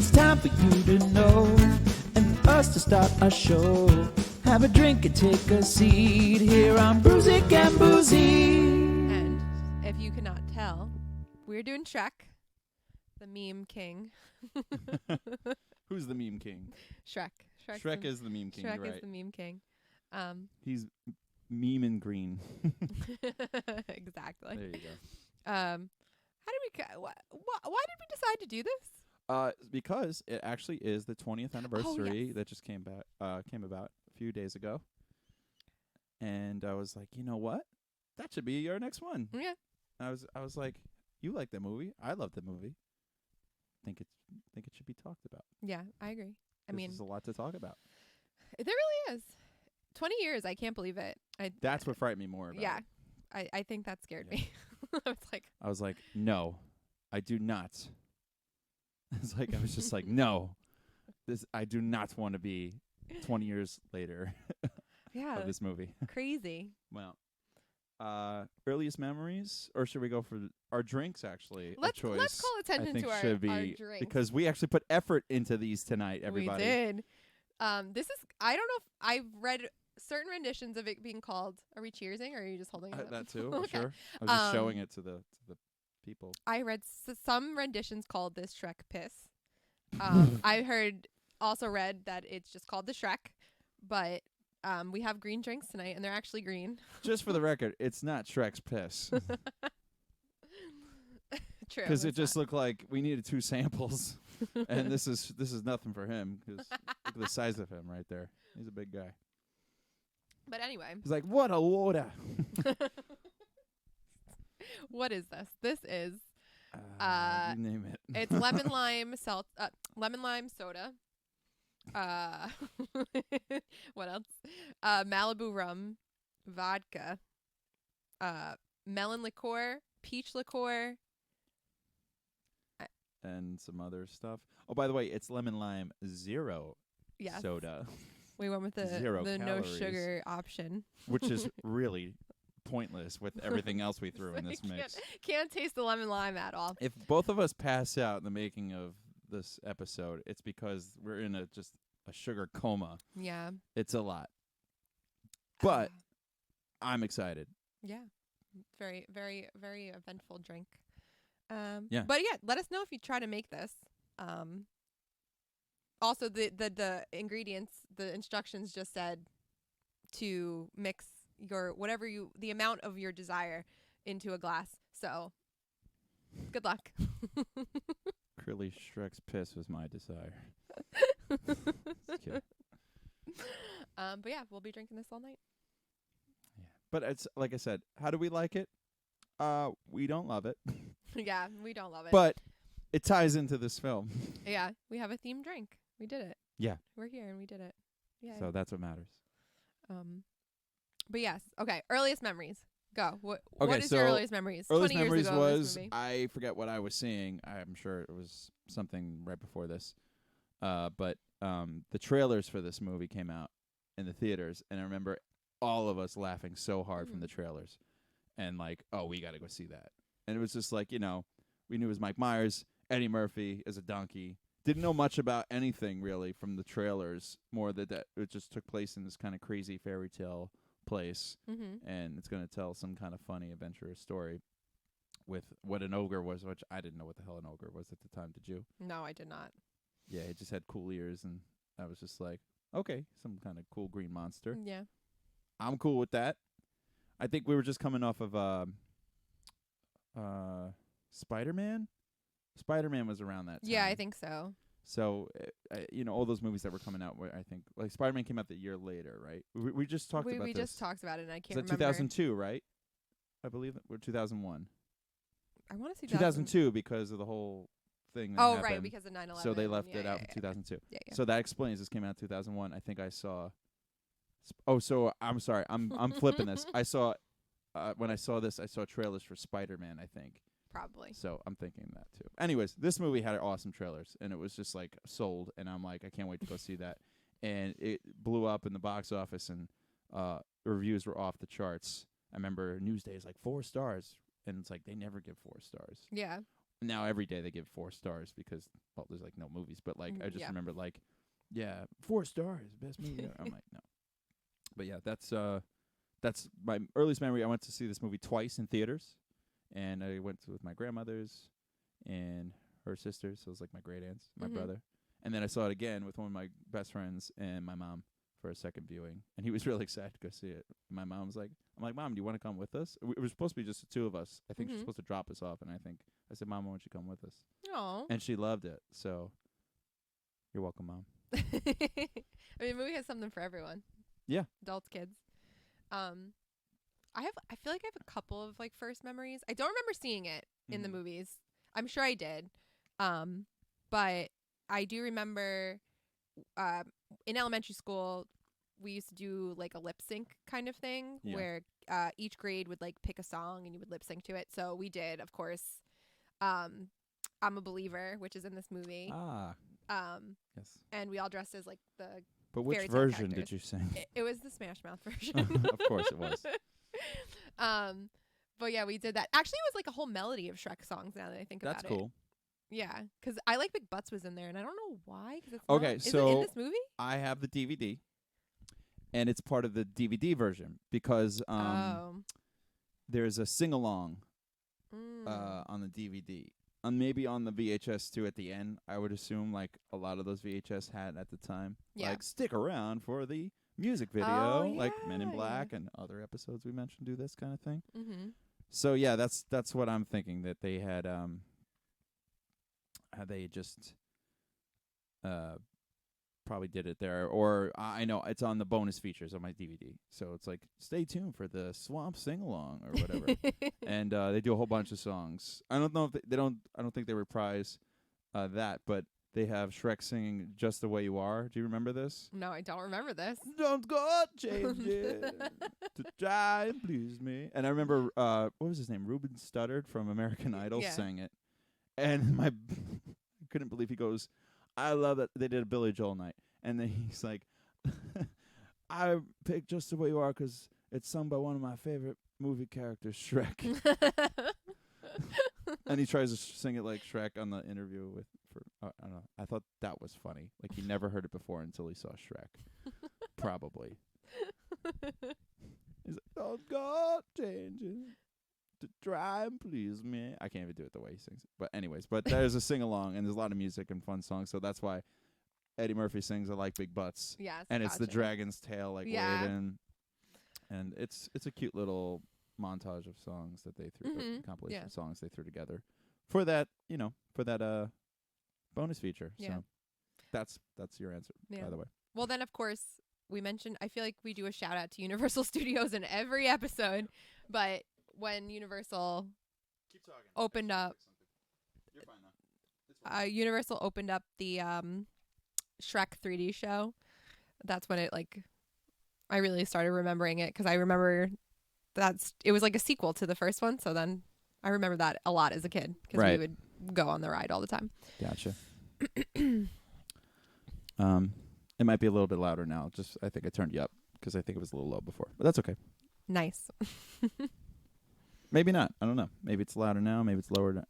It's time for you to know and for us to start our show. Have a drink and take a seat here on Brewsic and Boozies. And if you cannot tell, we're doing Shrek, the meme king. Who's the meme king? Shrek. Shrek is the meme king. Shrek Right. is the meme king. He's meme and green. Exactly. There you go. How did we? Why did we decide to do this? Because it actually is the 20th anniversary yes. that just came about a few days ago, and I was like, you know what, that should be our next one. Yeah. I was like, you like that movie? I love the movie. Think it should be talked about. Yeah, I agree. I mean, there's a lot to talk about. There really is. 20 years, I can't believe it. That's what frightened me more about Yeah, it. I think that scared me. I was like, no, I do not. I was just like, no, I do not want to be 20 years later of this movie. Crazy. Well, earliest memories, or should we go for our drinks? Actually, let's call attention to our drinks, because we actually put effort into these tonight. Everybody, we did. This is, I don't know if I've read certain renditions of it being called. Are we cheersing, or are you just holding it up? That too. Okay. Sure. I was just showing it to the people. I read some renditions called this Shrek piss. I also read that it's just called the Shrek, but we have green drinks tonight, and they're actually green. Just for the record, it's not Shrek's piss. True. Because it just looked like we needed 2 samples, and this is nothing for him. Because look at the size of him right there. He's a big guy. But anyway, he's like, what a water. What is this? This is you name it. It's lemon lime soda. What else? Malibu rum, vodka, melon liqueur, peach liqueur, and some other stuff. Oh, by the way, it's lemon lime zero soda. We went with the no sugar option, which is really pointless with everything else we threw in this mix. Can't taste the lemon lime at all. If both of us pass out in the making of this episode, it's because we're in a sugar coma. Yeah. It's a lot. But I'm excited. Yeah. Very, very, very eventful drink. Yeah. But yeah, let us know if you try to make this. Also, the ingredients, the instructions just said to mix the amount of your desire into a glass. So, good luck. Clearly, Shrek's piss was my desire. But yeah, we'll be drinking this all night. Yeah, but it's like I said. How do we like it? We don't love it. Yeah, we don't love it. But it ties into this film. Yeah, we have a themed drink. We did it. Yeah, we're here and we did it. Yeah. So that's what matters. But yes, okay. Earliest memories. Go. What is so your earliest memories? Earliest 20 memories years ago was I forget what I was seeing. I'm sure it was something right before this. But the trailers for this movie came out in the theaters, and I remember all of us laughing so hard from the trailers, and like, oh, we got to go see that. And it was just like, we knew it was Mike Myers, Eddie Murphy as a donkey. Didn't know much about anything really from the trailers. More that it just took place in this kind of crazy fairy tale place, and it's going to tell some kind of funny, adventurous story with what an ogre was, which I didn't know what the hell an ogre was at the time. Did you? No, I did not. Yeah, it just had cool ears, and I was just like, okay, some kind of cool green monster. Yeah. I'm cool with that. I think we were just coming off of Spider-Man. Spider-Man was around that time. Yeah, I think so. So, all those movies that were coming out, I think, like Spider-Man came out the year later, right? We just talked about this. We just talked about it, and I can't remember. 2002, right? I believe we're 2001. I want to say 2002 because of the whole thing that happened. Right, because of 9/11. So they left it out in 2002. Yeah. So that explains this came out in 2001. I think I saw. So I'm sorry. I'm flipping this. I saw when I saw this, I saw trailers for Spider-Man, I think. Probably. So I'm thinking that too. Anyways, this movie had awesome trailers, and it was just like sold, and I'm like, I can't wait to go see that. And it blew up in the box office, and the reviews were off the charts. I remember Newsday is like 4 stars, and it's like they never give 4 stars. Yeah. now every day they give 4 stars because there's like no movies, but like I just remember like 4 stars, best movie ever. I'm like, no. But yeah, that's my earliest memory. I went to see this movie twice in theaters, and I went with my grandmothers and her sisters, so it was like my great aunts, my brother. And then I saw it again with one of my best friends and my mom for a second viewing, and he was really excited to go see it. My mom was like, I'm like, Mom, do you want to come with us? It was supposed to be just the 2 of us. I think she was supposed to drop us off, and I said, Mom, why don't you come with us? Oh. And she loved it, so you're welcome, Mom. I mean, the movie has something for everyone. Yeah. Adults, kids. I feel like I have a couple of like first memories. I don't remember seeing it in the movies. I'm sure I did. But I do remember in elementary school we used to do like a lip sync kind of thing where each grade would like pick a song and you would lip sync to it. So we did, of course, I'm a Believer, which is in this movie. Yes. And we all dressed as like the But which fairy tale version characters. did you sing? It was the Smash Mouth version. Of course it was. But yeah, we did that. Actually, it was like a whole melody of Shrek songs now that I think about it. That's cool. Yeah, because I Like Big Butts was in there, and I don't know why. Cause it's Okay, is so it in this movie? I have the DVD, and it's part of the DVD version because there's a sing-along on the DVD. Maybe on the VHS too at the end, I would assume, like a lot of those VHS had at the time. Yeah. Like, stick around for the music video, Oh, like Men in yeah, Black and other episodes we mentioned do this kind of thing. Mm-hmm. So yeah, that's what I'm thinking, that they had they just probably did it there, or I know it's on the bonus features on my DVD. So it's like, stay tuned for the Swamp Sing Along or whatever, and they do a whole bunch of songs. I don't know if they don't. I don't think they reprise that, but they have Shrek singing "Just the Way You Are." Do you remember this? No, I don't remember this. Don't go changing to try and please me. And I remember what was his name? Ruben Studdard from American Idol sang it, and I couldn't believe he goes, I love that they did a Billy Joel night. And then he's like, I picked Just the Way You Are 'cause it's sung by one of my favorite movie characters, Shrek. And he tries to sing it like Shrek on the interview I don't know. I thought that was funny. Like, he never heard it before until he saw Shrek. Probably. He's like, don't go changing to try and please me. I can't even do it the way he sings it. But anyways, there's a sing-along, and there's a lot of music and fun songs, so that's why Eddie Murphy sings I Like Big Butts. Yes, and it's the dragon's tail, like, waving. And it's a cute little montage of songs that they threw, compilation songs they threw together for that, bonus feature. Yeah. So that's your answer, by the way. Well, then, of course, we mentioned, I feel like we do a shout out to Universal Studios in every episode, but when Universal opened up, You're fine, though. It's fine. Universal opened up the Shrek 3D show, that's when it, like, I really started remembering it, because I remember it was like a sequel to the first one, so then I remember that a lot as a kid, because we would go on the ride all the time. Gotcha. It might be a little bit louder now. Just, I think I turned you up because I think it was a little low before, but that's okay. Nice. Maybe not. I don't know. Maybe it's louder now. Maybe it's lower now.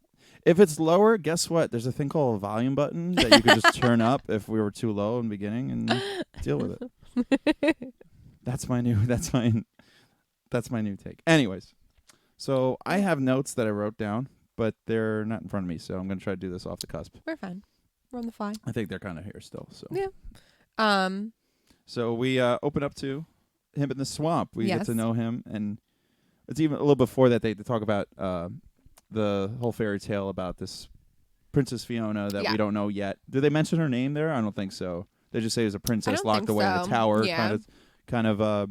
If it's lower, guess what? There's a thing called a volume button that you could just turn up if we were too low in the beginning and deal with it. That's my new take. Anyways, so I have notes that I wrote down, but they're not in front of me, so I'm going to try to do this off the cusp. We're fine. We're on the fly. I think they're kind of here still. So yeah. So we open up to him in the swamp. We get to know him, and it's even a little before that they talk about the whole fairy tale about this Princess Fiona that we don't know yet. Did they mention her name there? I don't think so. They just say there's a princess locked away in a tower, kind of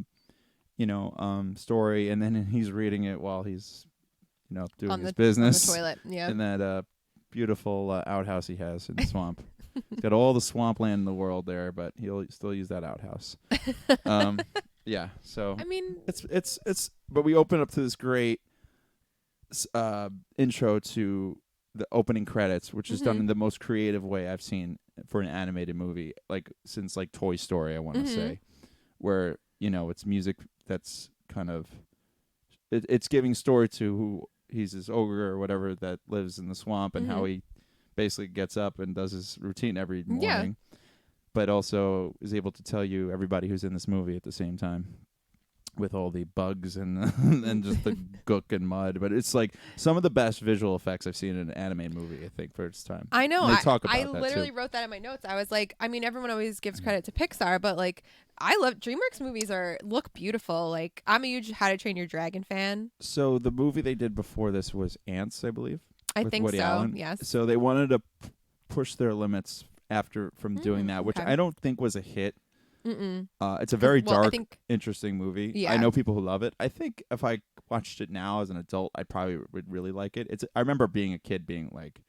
story, and then he's reading it while he's doing his business on the toilet, in that beautiful outhouse he has in the swamp. He's got all the swampland in the world there, but he'll still use that outhouse. Yeah, so I mean, it's but we open up to this great intro to the opening credits, which is done in the most creative way I've seen for an animated movie, like since like Toy Story, I want to say, where it's music that's kind of it's giving story to who he's this ogre or whatever that lives in the swamp, and how he basically gets up and does his routine every morning, but also is able to tell you everybody who's in this movie at the same time, with all the bugs and and just the gook and mud. But it's like some of the best visual effects I've seen in an animated movie, I think, for its time. I know. And they talk about I that literally too. wrote that in my notes. I was like, I mean, everyone always gives credit to Pixar, but like, I love DreamWorks movies look beautiful. Like, I'm a huge How to Train Your Dragon fan. So the movie they did before this was Ants, I believe. I with think Woody so. Allen. Yes. So they wanted to push their limits from doing that, which okay. I don't think was a hit. Mm-mm. It's a very Well, dark, interesting movie. Yeah. I know people who love it. I think if I watched it now as an adult, I probably would really like it. I remember being a kid being like,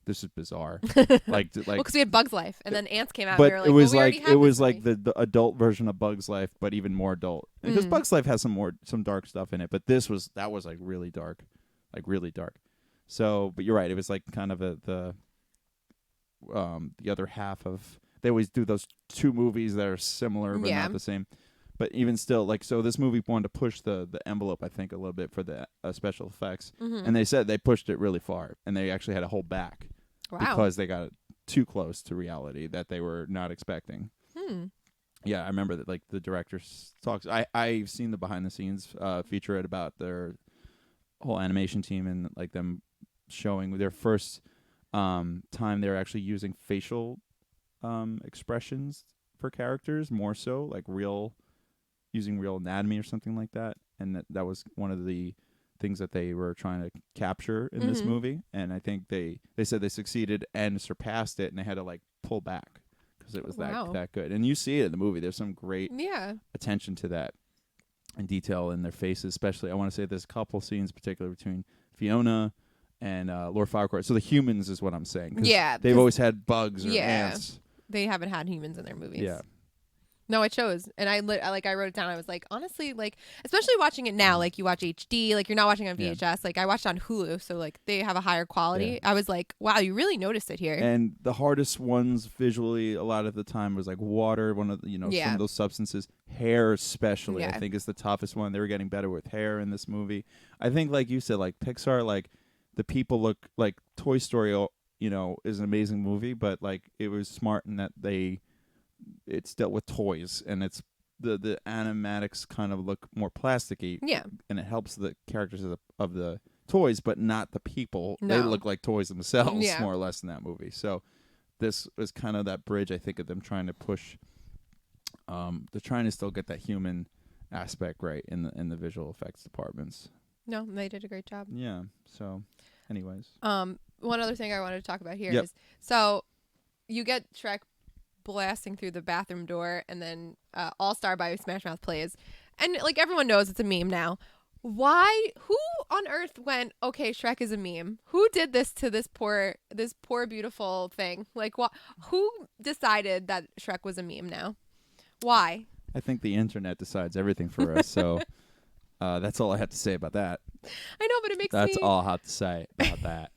"This is bizarre." like, because we had Bug's Life, and then Ants came out. but and we were like, it was well, we already like have it was this like movie. the adult version of Bug's Life, but even more adult. Because Bug's Life has some dark stuff in it, but that was like really dark, like really dark. So, but you're right. It was like kind of the other half of. They always do those two movies that are similar but not the same. But even still, like, so this movie wanted to push the envelope, I think, a little bit for the special effects. And they said they pushed it really far, and they actually had to hold back because they got too close to reality that they were not expecting. Yeah, I remember that, like, the director talks. I've seen the behind the scenes featurette about their whole animation team and like them showing their first time they're actually using facial expressions for characters, more so like using real anatomy or something like that. And that was one of the things that they were trying to capture in this movie. And I think they said they succeeded and surpassed it, and they had to like pull back because it was that good. And you see it in the movie. There's some great attention to that and detail in their faces, especially. I want to say there's a couple scenes, particularly between Fiona and Lord Farquaad. So the humans is what I'm saying. Yeah, they've always had bugs or ants. They haven't had humans in their movies. Yeah. No, it shows. And I wrote it down. I was like, honestly, like, especially watching it now, like you watch HD, like you're not watching on VHS. Yeah. Like I watched on Hulu, so like they have a higher quality. Yeah. I was like, wow, you really noticed it here. And the hardest ones visually a lot of the time was like water, one of the, some of those substances. Hair especially, I think, is the toughest one. They were getting better with hair in this movie. I think, like you said, like Pixar, like the people look like Toy Story, is an amazing movie, but like it was smart in that it's dealt with toys, and it's the animatics kind of look more plasticky. Yeah. And it helps the characters of the toys, but not the people. No. They look like toys themselves, more or less, in that movie. So this was kind of that bridge, I think, of them trying to push. They're trying to still get that human aspect right in the visual effects departments. No, they did a great job. Yeah. So, anyways. One other thing I wanted to talk about here is, so you get Shrek blasting through the bathroom door, and then All Star by Smash Mouth plays, and like everyone knows it's a meme now. Why? Who on earth went, okay, Shrek is a meme? Who did this to this poor beautiful thing? Like, who decided that Shrek was a meme now? Why? I think the internet decides everything for us, so that's all I have to say about that. I know, but it makes That's all I have to say about that.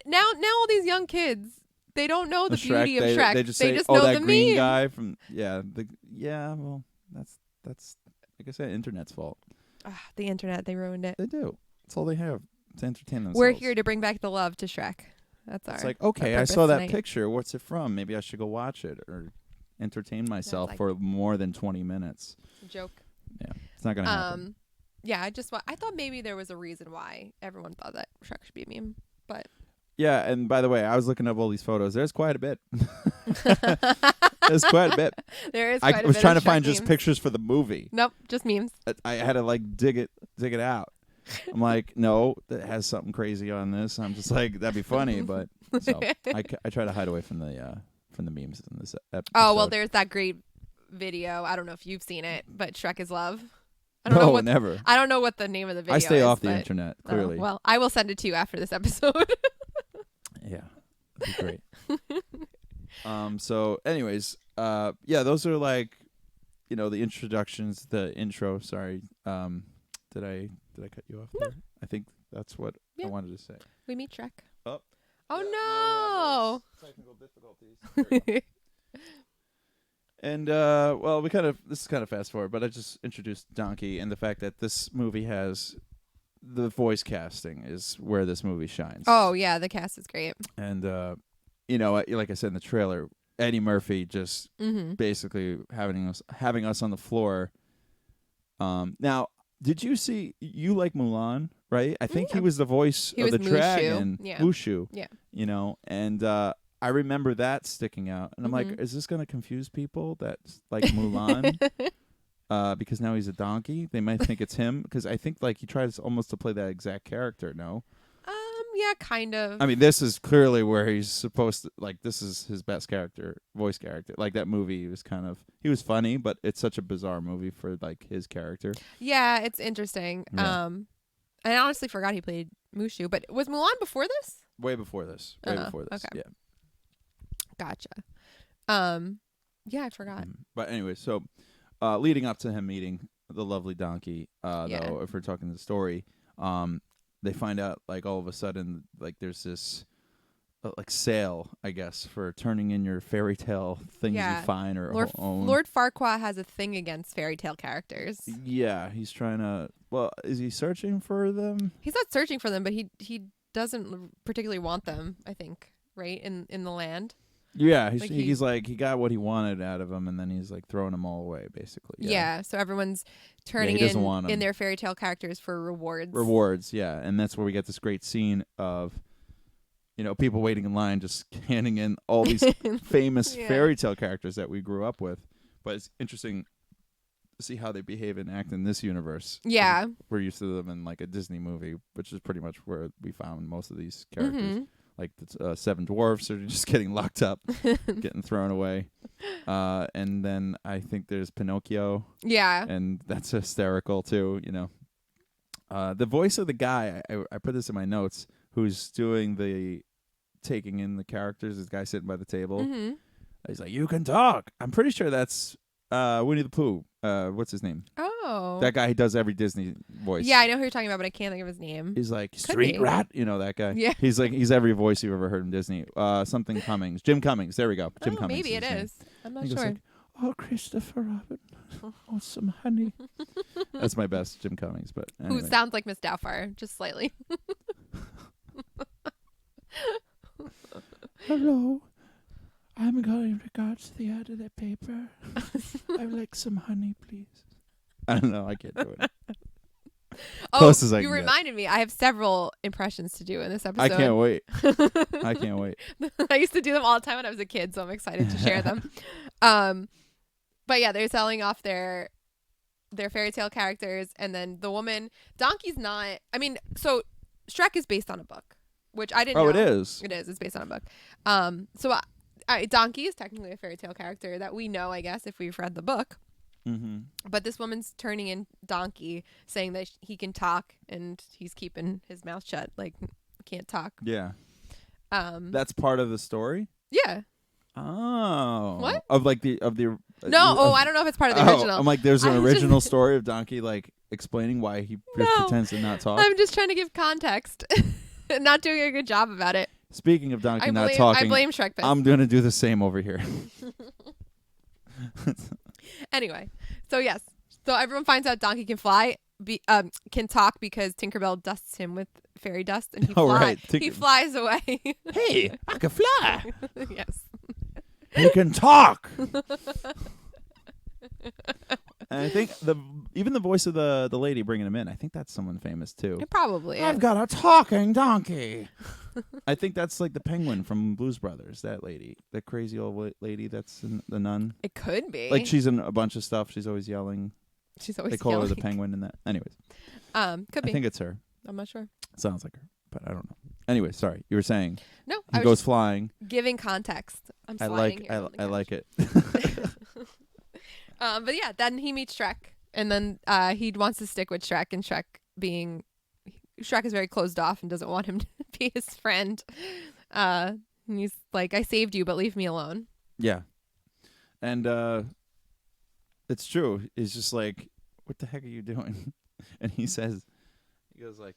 Now all these young kids, they don't know the Shrek, beauty of Shrek. They just say, know that the green meme. guy from well, that's like I said, internet's fault. The internet, they ruined it. They do. That's all they have to entertain themselves. We're here to bring back the love to Shrek. That's It's like, okay, I saw that picture. What's it from? Maybe I should go watch it or entertain myself for more than 20 minutes. Joke. Yeah, it's not gonna happen. Yeah, I thought maybe there was a reason why everyone thought that Shrek should be a meme, but yeah. And by the way, I was looking up all these photos. There's quite a bit. There's quite a bit. There is. Quite a bit. I was trying to find memes. just pictures for the movie. Nope, just memes. I had to like dig it out. I'm like, no, that has something crazy on this. I'm just like, that'd be funny, but so I try to hide away from the memes in this episode. Oh well, there's that great video. I don't know if you've seen it, but Shrek is Love. I don't know never. I don't know what the name of the video is. I stay off the internet, clearly. Well, I will send it to you after this episode. Yeah, that'd be great. So anyways, those are like, the introductions, the intro. Sorry. Did I cut you off there? I think that's what I wanted to say. We meet Shrek. Oh no. Technical difficulties. And this is kind of fast forward, but I just introduced Donkey and the fact that this movie has the voice casting is where this movie shines. Oh yeah, the cast is great. And like I said in the trailer, Eddie Murphy just basically having us on the floor. Now, did you see? You like Mulan, right? I think he was the voice of the dragon, Mushu. Yeah. And I remember that sticking out, and I'm like, is this gonna confuse people? That's like Mulan. Because now he's a donkey, they might think it's him. Because I think like he tries almost to play that exact character. No. Yeah, kind of. I mean, this is clearly where he's supposed to, like, this is his best voice character. Like, that movie he was funny, but it's such a bizarre movie for, like, his character. Yeah, it's interesting. Yeah. I honestly forgot he played Mushu, but was Mulan before this? Way before this. Okay. Yeah. Gotcha. Yeah, I forgot. But anyway, so leading up to him meeting the lovely donkey, though, if we're talking the story, they find out, like, all of a sudden, like, there's this, like, sale, I guess, for turning in your fairy tale things you find or own. Lord Farquaad has a thing against fairy tale characters. Yeah, he's trying to... Well, is he searching for them? He's not searching for them, but he doesn't particularly want them, I think, right, in the land. Yeah, he's like, he got what he wanted out of them, and then he's like throwing them all away, basically. Yeah, so everyone's turning in their fairy tale characters for rewards. Rewards, yeah, and that's where we get this great scene of, people waiting in line, just handing in all these famous fairy tale characters that we grew up with. But it's interesting to see how they behave and act in this universe. Yeah, we're used to them in like a Disney movie, which is pretty much where we found most of these characters. Like the Seven Dwarfs are just getting locked up, getting thrown away. And then I think there's Pinocchio. Yeah. And that's hysterical too, The voice of the guy, I put this in my notes, who's doing the taking in the characters, this guy sitting by the table. He's like, you can talk. I'm pretty sure that's Winnie the Pooh. What's his name? Oh. That guy who does every Disney voice. Yeah, I know who you're talking about, but I can't think of his name. He's like, Street Rat. That guy. Yeah. He's every voice you've ever heard in Disney. Something Cummings. Jim Cummings. There we go. Jim Cummings. Maybe it is. I'm not sure. Like, oh, Christopher Robin. Oh, some honey. That's my best Jim Cummings. But anyway. Who sounds like Miss Doubtfire, just slightly. Hello. I'm going regards to the ad of that paper. I would like some honey, please. I don't know. I can't do it. Close as I you reminded me. I have several impressions to do in this episode. I can't wait. I can't wait. I used to do them all the time when I was a kid, so I'm excited to share them. But yeah, they're selling off their fairy tale characters, and then the woman, Donkey's not. I mean, so Shrek is based on a book, which I didn't know. Oh, it is. It is. It's based on a book. So Donkey is technically a fairy tale character that we know, I guess, if we've read the book. But this woman's turning in Donkey, saying that he can talk, and he's keeping his mouth shut, like can't talk. Yeah. That's part of the story. Yeah. Oh. What? Of the. No. I don't know if it's part of the original. I'm like, there's an original story of Donkey, like explaining why he pretends to not talk. I'm just trying to give context. Not doing a good job about it. Speaking of Donkey not talking, I blame Shrek. I'm gonna do the same over here. Anyway, so yes, so everyone finds out Donkey can fly, can talk because Tinkerbell dusts him with fairy dust, and he flies away. Hey, I can fly. Yes, he can talk. And I think even the voice of the lady bringing him in, I think that's someone famous too. It probably is. I've got a talking donkey. I think that's like the penguin from Blues Brothers, that lady. That crazy old lady that's the nun. It could be. Like she's in a bunch of stuff. She's always yelling. They call her the penguin in that. Anyways. Could be. I think it's her. I'm not sure. Sounds like her, but I don't know. Anyway, sorry. You were saying. No. He goes flying. Giving context. I'm sliding here. I like it. But yeah, then he meets Shrek, and then he wants to stick with Shrek, and Shrek is very closed off and doesn't want him to be his friend. And he's like, I saved you, but leave me alone. Yeah. And it's true. He's just like, what the heck are you doing? And he goes like,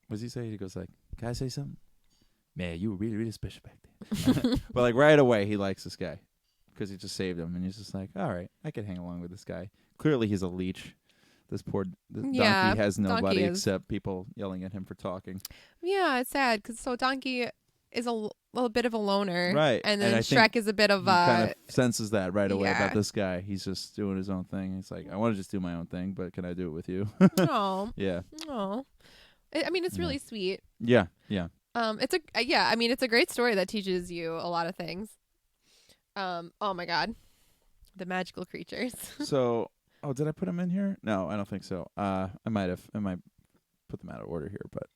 what does he say? He goes like, can I say something? Man, you were really, really special back then. But like right away, he likes this guy because he just saved him. And he's just like, all right, I can hang along with this guy. Clearly he's a leech. Yeah, donkey has nobody donkey is- except people yelling at him for talking. Yeah, it's sad because Donkey is a little bit of a loner, Right, And and then I think Shrek is a bit of He kind of senses that right away yeah. about this guy. He's just doing his own thing. He's like, I want to just do my own thing, but can I do it with you? oh, Yeah. oh. I mean, it's Yeah. really sweet. Yeah. It's I mean, it's a great story that teaches you a lot of things. Oh my God, the magical creatures. So, did I put them in here? No, I don't think so. I might put them out of order here, but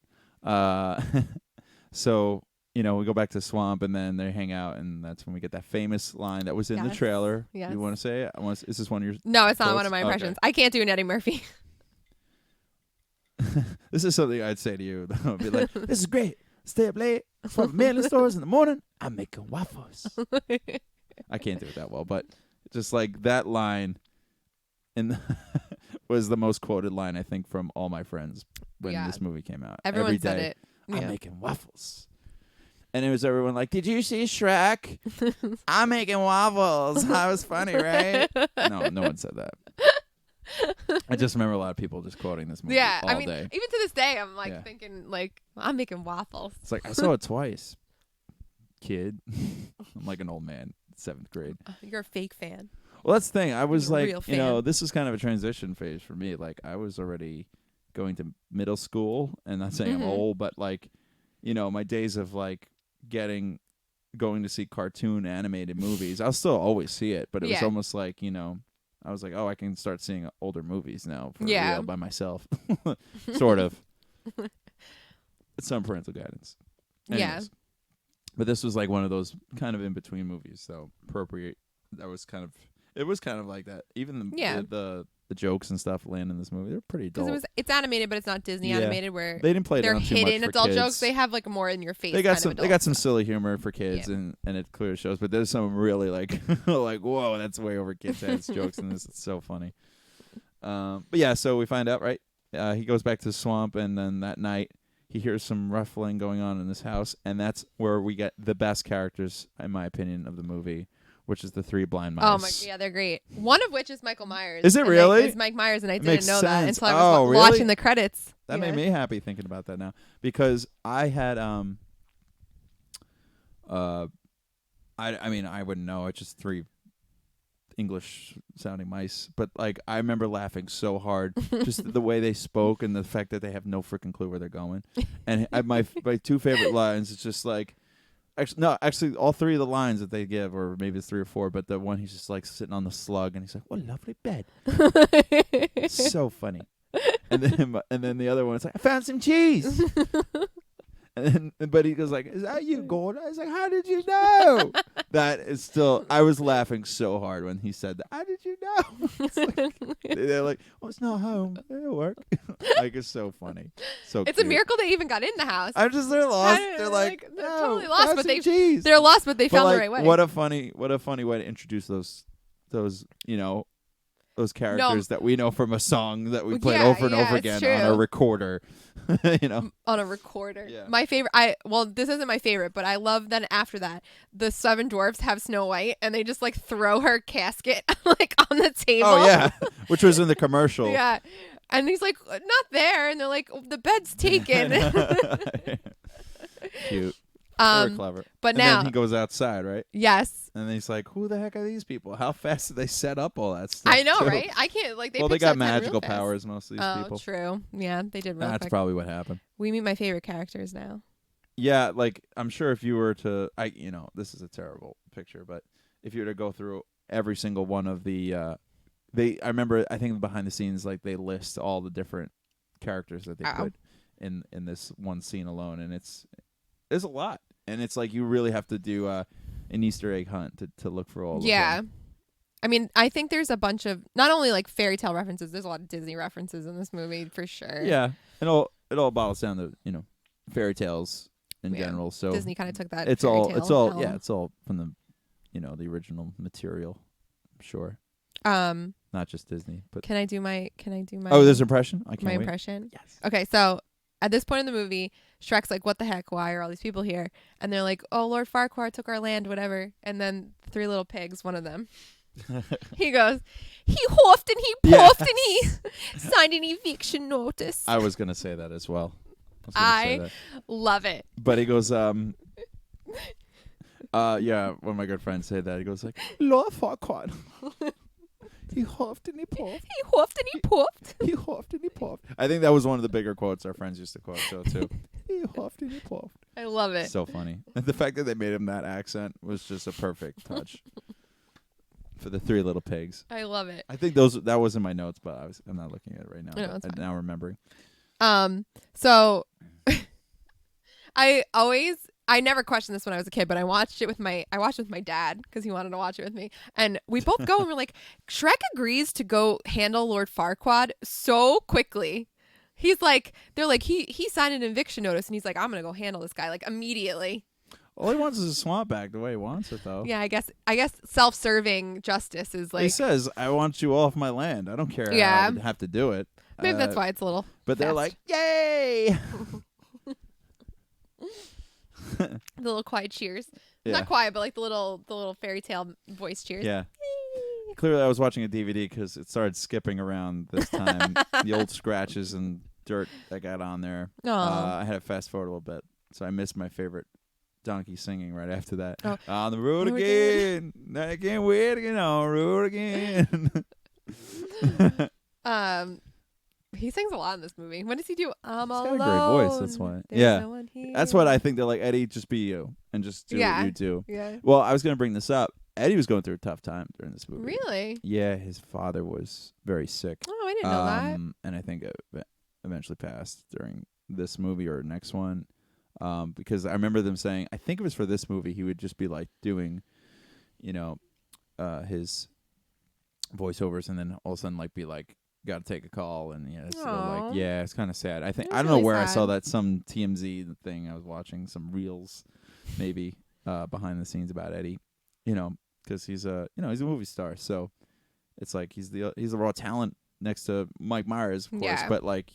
so we go back to Swamp, and then they hang out, and that's when we get that famous line that was in the Yes. trailer. Yes. You want to say it? Is this one of your? No, it's not Quotes? one of my Okay. impressions. I can't do an Eddie Murphy. This is something I'd say to you. I'd be like, this is great. Stay up late from mailing stores in the morning. I'm making waffles. I can't do it that well, but just like that line was the most quoted line, I think, from all my friends when Yeah. this movie came out. Everyone Every said day, it. I'm Yeah. making waffles. And it was everyone like, did you see Shrek? I'm making waffles. That was funny, right? No one said that. I just remember a lot of people just quoting this movie Yeah, all I mean, day. even to this day, I'm like Yeah. thinking, like, I'm making waffles. It's like, I saw it twice. Kid. I'm like an old man, 7th grade. You're a fake fan. Well, that's the thing. I was You're a like, real fan. this was kind of a transition phase for me. Like, I was already going to middle school, and not saying I'm Mhm. old, but like, my days of like going to see cartoon animated movies. I'll still always see it, but it was Yeah. almost like, I was like, oh, I can start seeing older movies now for Yeah. real by myself. Sort of. Some parental guidance. Yeah. Anyways. But this was like one of those kind of in between movies, so appropriate. It was kind of like that. Even the jokes and stuff land in this movie, they're pretty adult. Because it's animated, but it's not Disney Yeah. animated where They didn't play they're down too much hidden for adult kids. jokes. They have like more in your face. They got kind of they got adult some stuff. silly humor for kids, Yeah. and it clearly shows. But there's some really like like whoa, that's way over kids' heads jokes in this. It's so funny. But yeah, so we find out right. He goes back to the swamp, and then that night he hears some ruffling going on in this house, and that's where we get the best characters, in my opinion, of the movie, which is the 3 blind mice. Oh my, yeah, they're great. One of which is Michael Myers. Is it and really? It's Mike Myers, and I didn't makes know that sense. until I was Oh, really? watching the credits. That Yeah. made me happy thinking about that now, because I had I mean I wouldn't know. It's just 3 English sounding mice, but like I remember laughing so hard just the way they spoke and the fact that they have no freaking clue where they're going. And my 2 favorite lines is just like actually all 3 of the lines that they give, or maybe it's 3 or 4, but the one he's just like sitting on the slug and he's like, what a lovely bed. It's so funny. And then the other one is like, I found some cheese. But he goes like, is that you, Gordon? I was like, how did you know? That is still, I was laughing so hard when he said that. How did you know? It's like, they're like, oh, it's not home. It'll work. Like, it's so funny. So It's a cute. miracle they even got in the house. They're lost. I- They're like, they're no, totally lost, have but some cheese. They're lost, but they But found like, the right way. what a funny way to introduce those those characters that we know from a song that we played Yeah, over and over it's again on a true. recorder. On a recorder. Yeah. My favorite, this isn't my favorite, but I love that after that, the 7 dwarfs have Snow White and they just like throw her casket like on the table. Oh yeah, which was in the commercial. Yeah. And he's like, not there. And they're like, the bed's taken. Cute. Very clever. But And now, then he goes outside, right? yes. And then he's like, who the heck are these people? How fast did they set up all that stuff? I know, too? right? I can't, like, they Well, they pitched got that tent real magical fast. powers, most of these Oh, people. true. Yeah, they did real That's quick. probably what happened. We meet my favorite characters now. Yeah, like I'm sure if you were to, this is a terrible picture, but if you were to go through every single one of the, I remember, I think behind the scenes, like they list all the different characters that they put in this one scene alone, and there's a lot, and it's like you really have to do an Easter egg hunt to look for all. Yeah. of them. I mean, I think there's a bunch of not only like fairy tale references. There's a lot of Disney references in this movie for sure. Yeah, it all boils down to fairy tales in Yeah. general. So Disney kind of took that. it's fairy all tale helm. it's all from the the original material. I'm sure, Um, not just Disney, but can I do my? oh, there's impression. I can't my wait. impression. Yes. Okay, so at this point in the movie, Shrek's like, "What the heck? Why are all these people here?" And they're like, "Oh, Lord Farquaad took our land, whatever." And then 3 little pigs, one of them, He goes, he huffed and he puffed and he signed an eviction notice. I was gonna say that as well. I love it. But he goes, yeah, one of my good friends said that. He goes like, Lord Farquaad. He huffed and he puffed. He huffed and he puffed. He huffed and he puffed. I think that was one of the bigger quotes our friends used to quote too. He huffed and he puffed. I love it. So funny. And the fact that they made him that accent was just a perfect touch for the Three Little Pigs. I love it. I think that was in my notes, but I'm not looking at it right now. No, it's I'm fine. now remembering. So I never questioned this when I was a kid, but I watched it with my dad because he wanted to watch it with me. And we both go and we're like, Shrek agrees to go handle Lord Farquaad so quickly. He's like, they're like, he signed an eviction notice and he's like, I'm going to go handle this guy like immediately. All he wants is a swamp back the way he wants it, though. Yeah, I guess self-serving justice is like. He says, I want you off my land. I don't care how I would have to do it. Maybe that's why it's a little. But they're fast. like, yay! The little quiet cheers. Yeah. Not quiet, but like the little fairy tale voice cheers. Yeah. Clearly, I was watching a DVD because it started skipping around this time. The old scratches and dirt that got on there. I had to fast forward a little bit, so I missed my favorite donkey singing right after that. Oh. On the road again. I can't wait to get on the road again. He sings a lot in this movie. What does he do? I'm He's alone. got a great voice, that's why. There's Yeah. no one here. That's what I think. They're like, Eddie, just be you and just do what you do. Yeah. Well, I was going to bring this up. Eddie was going through a tough time during this movie. Really? Yeah, his father was very sick. Oh, I didn't know that. And I think it eventually passed during this movie or next one. Because I remember them saying, I think it was for this movie, he would just be like doing, his voiceovers, and then all of a sudden like be like, got to take a call, and it's kind of sad. I think I don't know where I saw that, some TMZ thing I was watching, some reels maybe behind the scenes about Eddie, because he's a movie star, so it's like he's the raw talent next to Mike Myers, of course, but like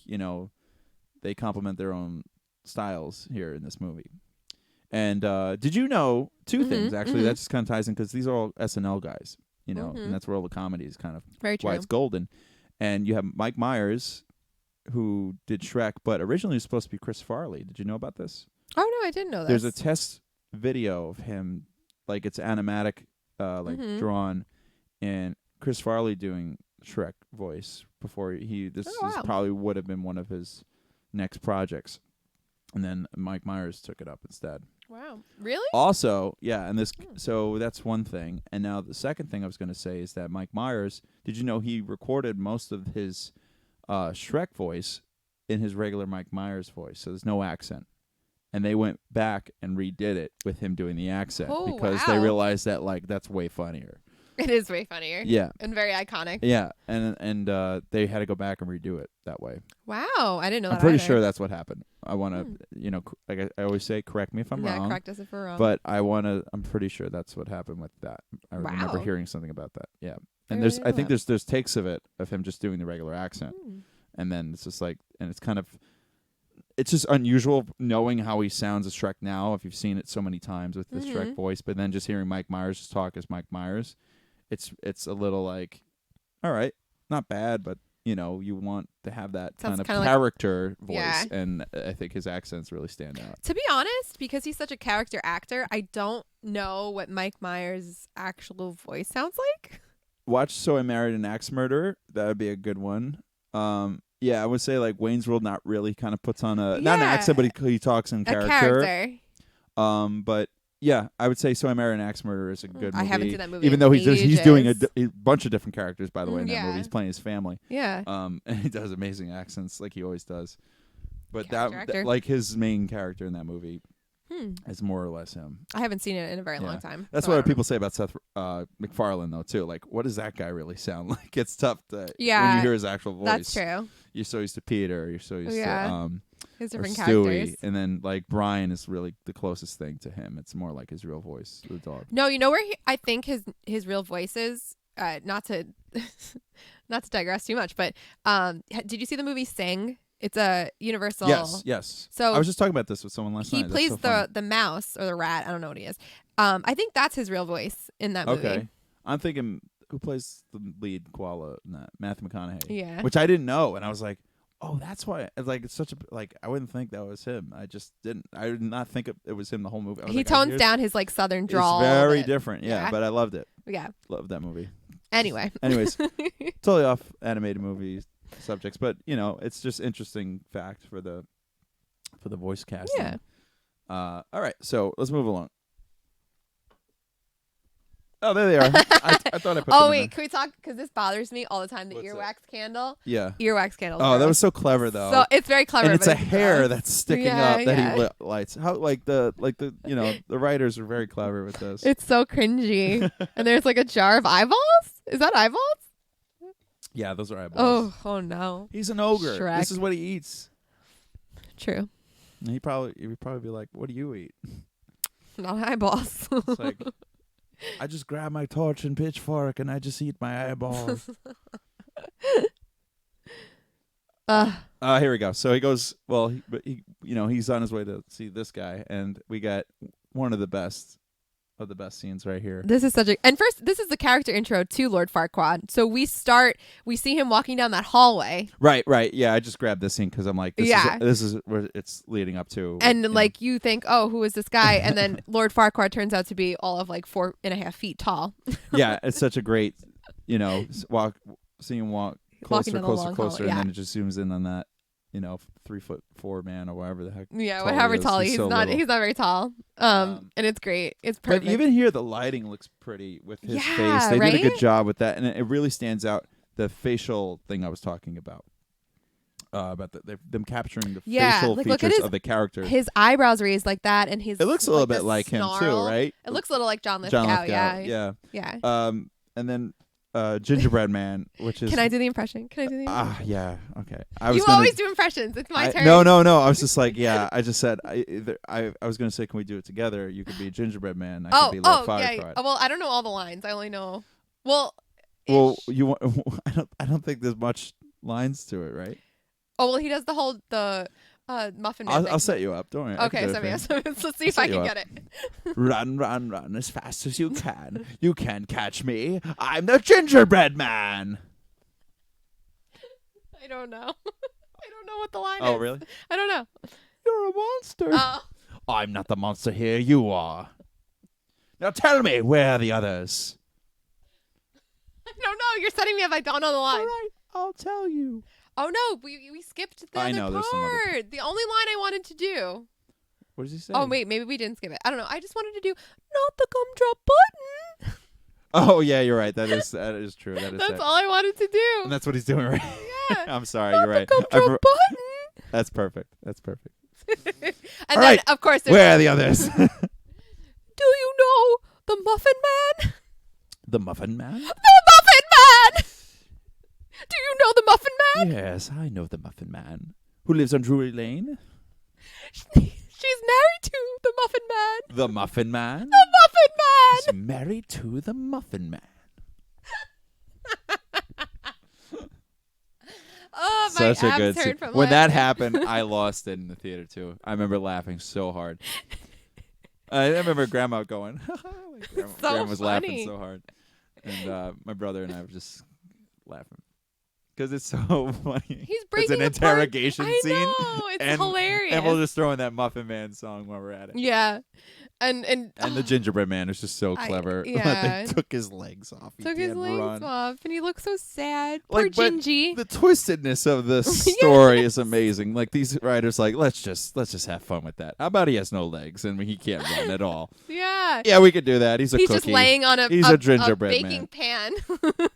they complement their own styles here in this movie. And did you know two things actually that just kind of ties in, because these are all SNL guys, and that's where all the comedy is kind of very true. why it's golden. And you have Mike Myers, who did Shrek, but originally it was supposed to be Chris Farley. Did you know about this? Oh, no, I didn't know that. There's a test video of him, like it's animatic, drawn, and Chris Farley doing Shrek voice before this probably would have been one of his next projects. And then Mike Myers took it up instead. Wow. Really? Also, yeah, and so that's one thing. And now the second thing I was going to say is that Mike Myers, did you know he recorded most of his Shrek voice in his regular Mike Myers voice, so there's no accent. And they went back and redid it with him doing the accent because they realized that like that's way funnier. It is way funnier. Yeah. And very iconic. Yeah, and they had to go back and redo it that way. Wow, I didn't know that. I'm pretty either. sure that's what happened. I want to, like I always say, correct me if I'm wrong. Yeah, correct us if we're wrong. But I'm pretty sure that's what happened with that. I remember hearing something about that. Yeah, and I think there's takes of him just doing the regular accent, and then it's just like, and it's just unusual knowing how he sounds as Shrek now. If you've seen it so many times with the Shrek voice, but then just hearing Mike Myers just talk as Mike Myers. It's a little like, all right, not bad, but you want to have that kind of character voice, and I think his accents really stand out. To be honest, because he's such a character actor, I don't know what Mike Myers' actual voice sounds like. Watch So I Married an Axe Murderer. That would be a good one. Yeah, I would say like Wayne's World not really kind of puts on not an accent, but he talks in character. But yeah, I would say So I Married an Axe Murderer is a good movie. I haven't seen that movie. Even though he's doing a bunch of different characters, by the way, in that movie. He's playing his family. Yeah. And he does amazing accents like he always does. But that like his main character in that movie is more or less him. I haven't seen it in a very long time. That's what people say about Seth MacFarlane, though, too. Like, what does that guy really sound like? It's tough to when you hear his actual voice. That's true. You're so used to Peter. You're so used to his different Stewie, characters. and then like Brian is really the closest thing to him. It's more like his real voice, the dog. No, you know where I think his real voice is. Not to digress too much, but did you see the movie Sing? It's a Universal. Yes. So I was just talking about this with someone last night. He plays the mouse or the rat. I don't know what he is. I think that's his real voice in that movie. Okay. I'm thinking who plays the lead koala in that? Matthew McConaughey. Yeah. Which I didn't know, and I was like, oh, that's why. Like, it's such a like. I wouldn't think that was him. I just didn't. I did not think it was him the whole movie. I was He like, tones down his like southern drawl. It's very a bit. different. Yeah, Yeah. but I loved it. Yeah. Loved that movie. Anyway. Anyways, totally off animated movie subjects, but it's just interesting fact for the voice casting. Yeah. All right, so let's move along. Oh, there they are. I thought I put them Oh in wait, there. can we talk? Because this bothers me all the time. The What's that? earwax candle. Yeah. Earwax candle. Oh, that was so clever though. So it's very clever. and it's but a hair gross. that's sticking Yeah, up that yeah. he lights. How the the writers are very clever with this. It's so cringy. And there's like a jar of eyeballs. Is that eyeballs? Yeah, those are eyeballs. Oh no. He's an ogre. Shrek. This is what he eats. True. And he'd probably be like, "What do you eat?" Not eyeballs. It's like, I just grab my torch and pitchfork and I just eat my eyeballs. Here we go. So he goes. Well, he's on his way to see this guy, and we got one of the best scenes right here. This is such a. And first, this is the character intro to Lord Farquaad. So we see him walking down that hallway. Right. Yeah, I just grabbed this scene because I'm like, this is where it's leading up to. And like you think, oh, who is this guy? And then Lord Farquaad turns out to be all of like 4.5 feet tall. Yeah, it's such a great, seeing him walk Walking closer, down the closer, long closer, hallway, and yeah. then it just zooms in on that, 3'4" man or whatever the heck. Yeah, tall however he is. tall he's so not. little. He's not very tall. And it's great. It's perfect. But even here, the lighting looks pretty with his Yeah, face. They did a right? good job with that, and it really stands out. The facial thing I was talking about them capturing the facial like, look at features of the character. his eyebrows raised like that, and his It looks a little like, bit the like him too, snarl. right? It looks a little like John Lithgow. John Lithgow, Yeah. yeah. And then Gingerbread Man, which is Can I do the impression? yeah, okay. You always do impressions. It's my turn. No. I was just like, yeah. I just said I was gonna say, can we do it together? You could be Gingerbread Man. I could be Lord Farquaad. Yeah. Well, I don't know all the lines. I only know. Well, you want? I don't think there's much lines to it, right? Oh well, he does the muffin man thing. I'll set you up. Don't worry. Okay, so let's see if I can get it. Run as fast as you can. You can't catch me. I'm the Gingerbread Man. I don't know. I don't know what the line is. Oh, really? I don't know. You're a monster. Oh. I'm not the monster here. You are. Now tell me, where are the others? I don't know. You're setting me up. I don't know the line. All right, I'll tell you. Oh no, we skipped the I other know, there's some other part. The only line I wanted to do. What does he say? Oh wait, maybe we didn't skip it. I don't know. I just wanted to do not the gumdrop button. Oh yeah, you're right. That is true. That's all I wanted to do. And that's what he's doing, right? Yeah. I'm sorry. Not You're right. the gumdrop button. That's perfect. And All then right, of course there's where are the others? Do you know the Muffin Man? The Muffin Man? The Muffin Man! Do you know the Muffin Man? Yes, I know the Muffin Man. Who lives on Drury Lane? She's married to the Muffin Man. The Muffin Man? The Muffin Man! He's married to the Muffin Man. Oh, my Such a good abs scene. hurt from When that laughing. happened, I lost it in the theater too. I remember laughing so hard. I remember Grandma going. Grandma was laughing funny. so hard, and my brother and I were just laughing because it's so funny. He's breaking It's an apart. interrogation I scene. know. It's and, hilarious. And we'll just throw in that Muffin Man song while we're at it. Yeah. And the Gingerbread Man is just so I- clever. yeah. They took his legs off. He took his can't legs run. off, and he looks so sad. Poor Like, but Gingy. The twistedness of this story is amazing. Like these writers, like let's just have fun with that. How about he has no legs and he can't run at all? Yeah. Yeah, we could do that. He's a He's cookie. just laying on He's a gingerbread baking pan.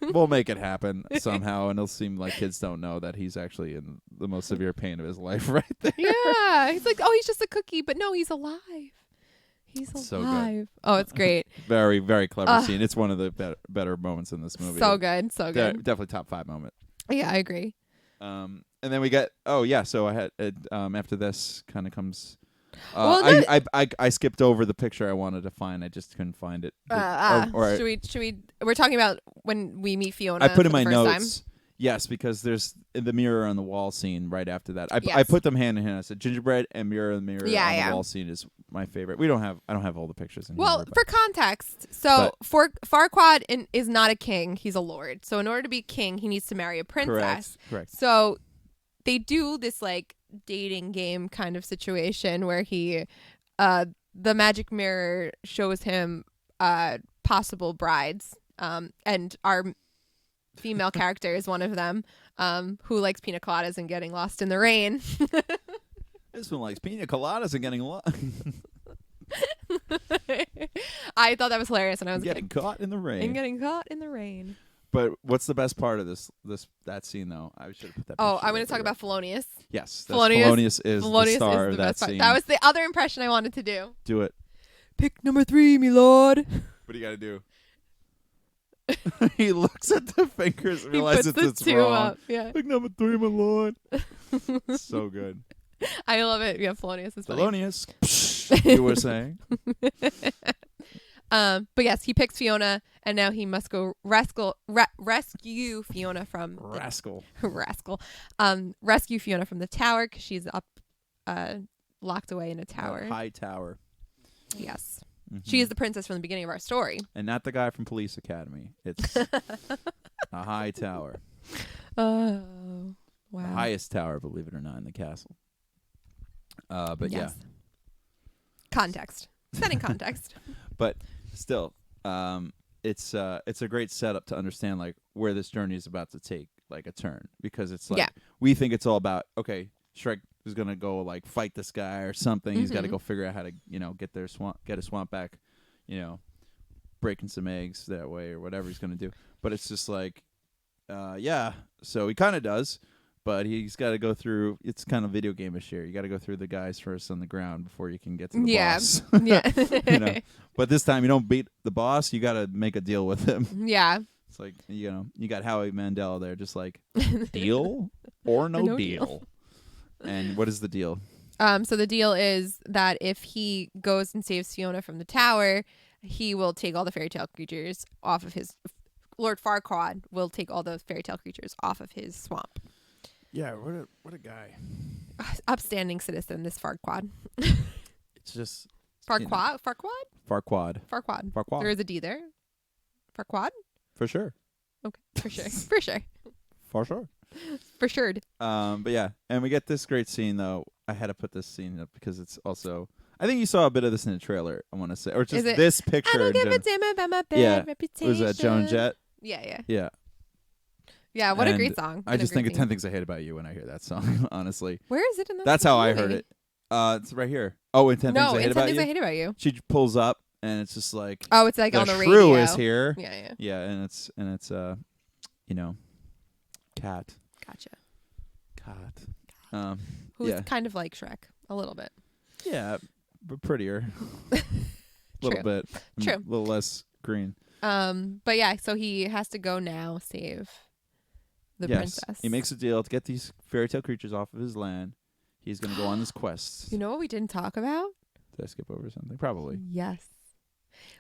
We'll make it happen somehow, and it'll seem like kids don't know that he's actually in the most severe pain of his life right there. Yeah. He's like, oh, he's just a cookie, but no, he's alive. He's So good. alive. Oh, it's great. Very, very clever scene. It's one of the better moments in this movie. So good. So good. Definitely top 5 moment. Yeah, I agree. And then we get so I had after this kind of comes. Well, I skipped over the picture I wanted to find. I just couldn't find it. Or should we? We're talking about when we meet Fiona. I put in for my the first notes. Time. Yes, because there's the mirror on the wall scene right after that. I Yes. put them hand in hand. I said gingerbread and mirror on the wall scene is my favorite. I don't have all the pictures in Well, here. for context, so Farquaad is not a king; he's a lord. So in order to be king, he needs to marry a princess. Correct. So they do this like dating game kind of situation where he, the magic mirror shows him possible brides, and our female character is one of them, who likes pina coladas and getting lost in the rain. This one likes pina coladas and getting I thought that was hilarious when I was getting caught in the rain. and getting caught in the rain. But what's the best part of that scene though? I should have put that. Oh, picture I'm going right to talk there. about Felonious. Yes, Felonious is the star of that best part. scene. That was the other impression I wanted to do. Do it. Pick number 3, me lord. What do you got to do? He looks at the fingers and He realizes puts the it's 2 wrong. up. Yeah. Pick number 3, my lord. So good. I love it. Yeah, Felonious is funny. Felonious. You were saying. But yes, he picks Fiona, and now he must go rescue Fiona from Rascal. rescue Fiona from the tower because she's up, locked away in a tower. That high tower. Yes, Mhm. she is the princess from the beginning of our story. And not the guy from Police Academy. It's a high tower. Oh, wow! The highest tower, believe it or not, in the castle. But Yes. yeah. Context. Setting context. But still, it's a great setup to understand like where this journey is about to take like a turn, because it's like we think it's all about, okay, Shrek is gonna go like fight this guy or something. He's got to go figure out how to get a swamp back, breaking some eggs that way or whatever he's gonna do. But it's just like, so he kind of does. But he's got to go through. It's kind of video game-ish here. You got to go through the guys first on the ground before you can get to the boss. Yeah. But this time you don't beat the boss. You got to make a deal with him. Yeah. It's like you got Howie Mandel there, just like deal or no deal. And what is the deal? So the deal is that if he goes and saves Fiona from the tower, he will take all the fairy tale creatures off of his. Lord Farquaad will take all the fairy tale creatures off of his swamp. Yeah, what a guy. Upstanding citizen, this Farquaad. It's just Farquaad? Farquaad. There is a D there. Farquaad? For sure. Okay, for sure. For sure. For sure. For sure. But yeah, and we get this great scene though. I had to put this scene up because it's also. I think you saw a bit of this in the trailer. I want to say, or just this picture. I don't give a damn about my bad reputation. Was that Joan Jett? Yeah. Yeah, what a great song. I just think of 10 Things I Hate About You when I hear that song, honestly. Where is it in the That's how I heard it. It's right here. Oh, in 10 Things I Hate About You? No, in 10 Things I Hate About You. She pulls up, and it's just like... Oh, it's like on the radio. The shrew is here. Yeah. Yeah, and it's Cat. Gotcha. Cat. Who's kind of like Shrek, a little bit. Yeah, but prettier. A little bit. True. A little less green. But yeah, so he has to go now save the princess. He makes a deal to get these fairy tale creatures off of his land. He's going to go on this quest. You know what we didn't talk about? Did I skip over something? Probably. Yes.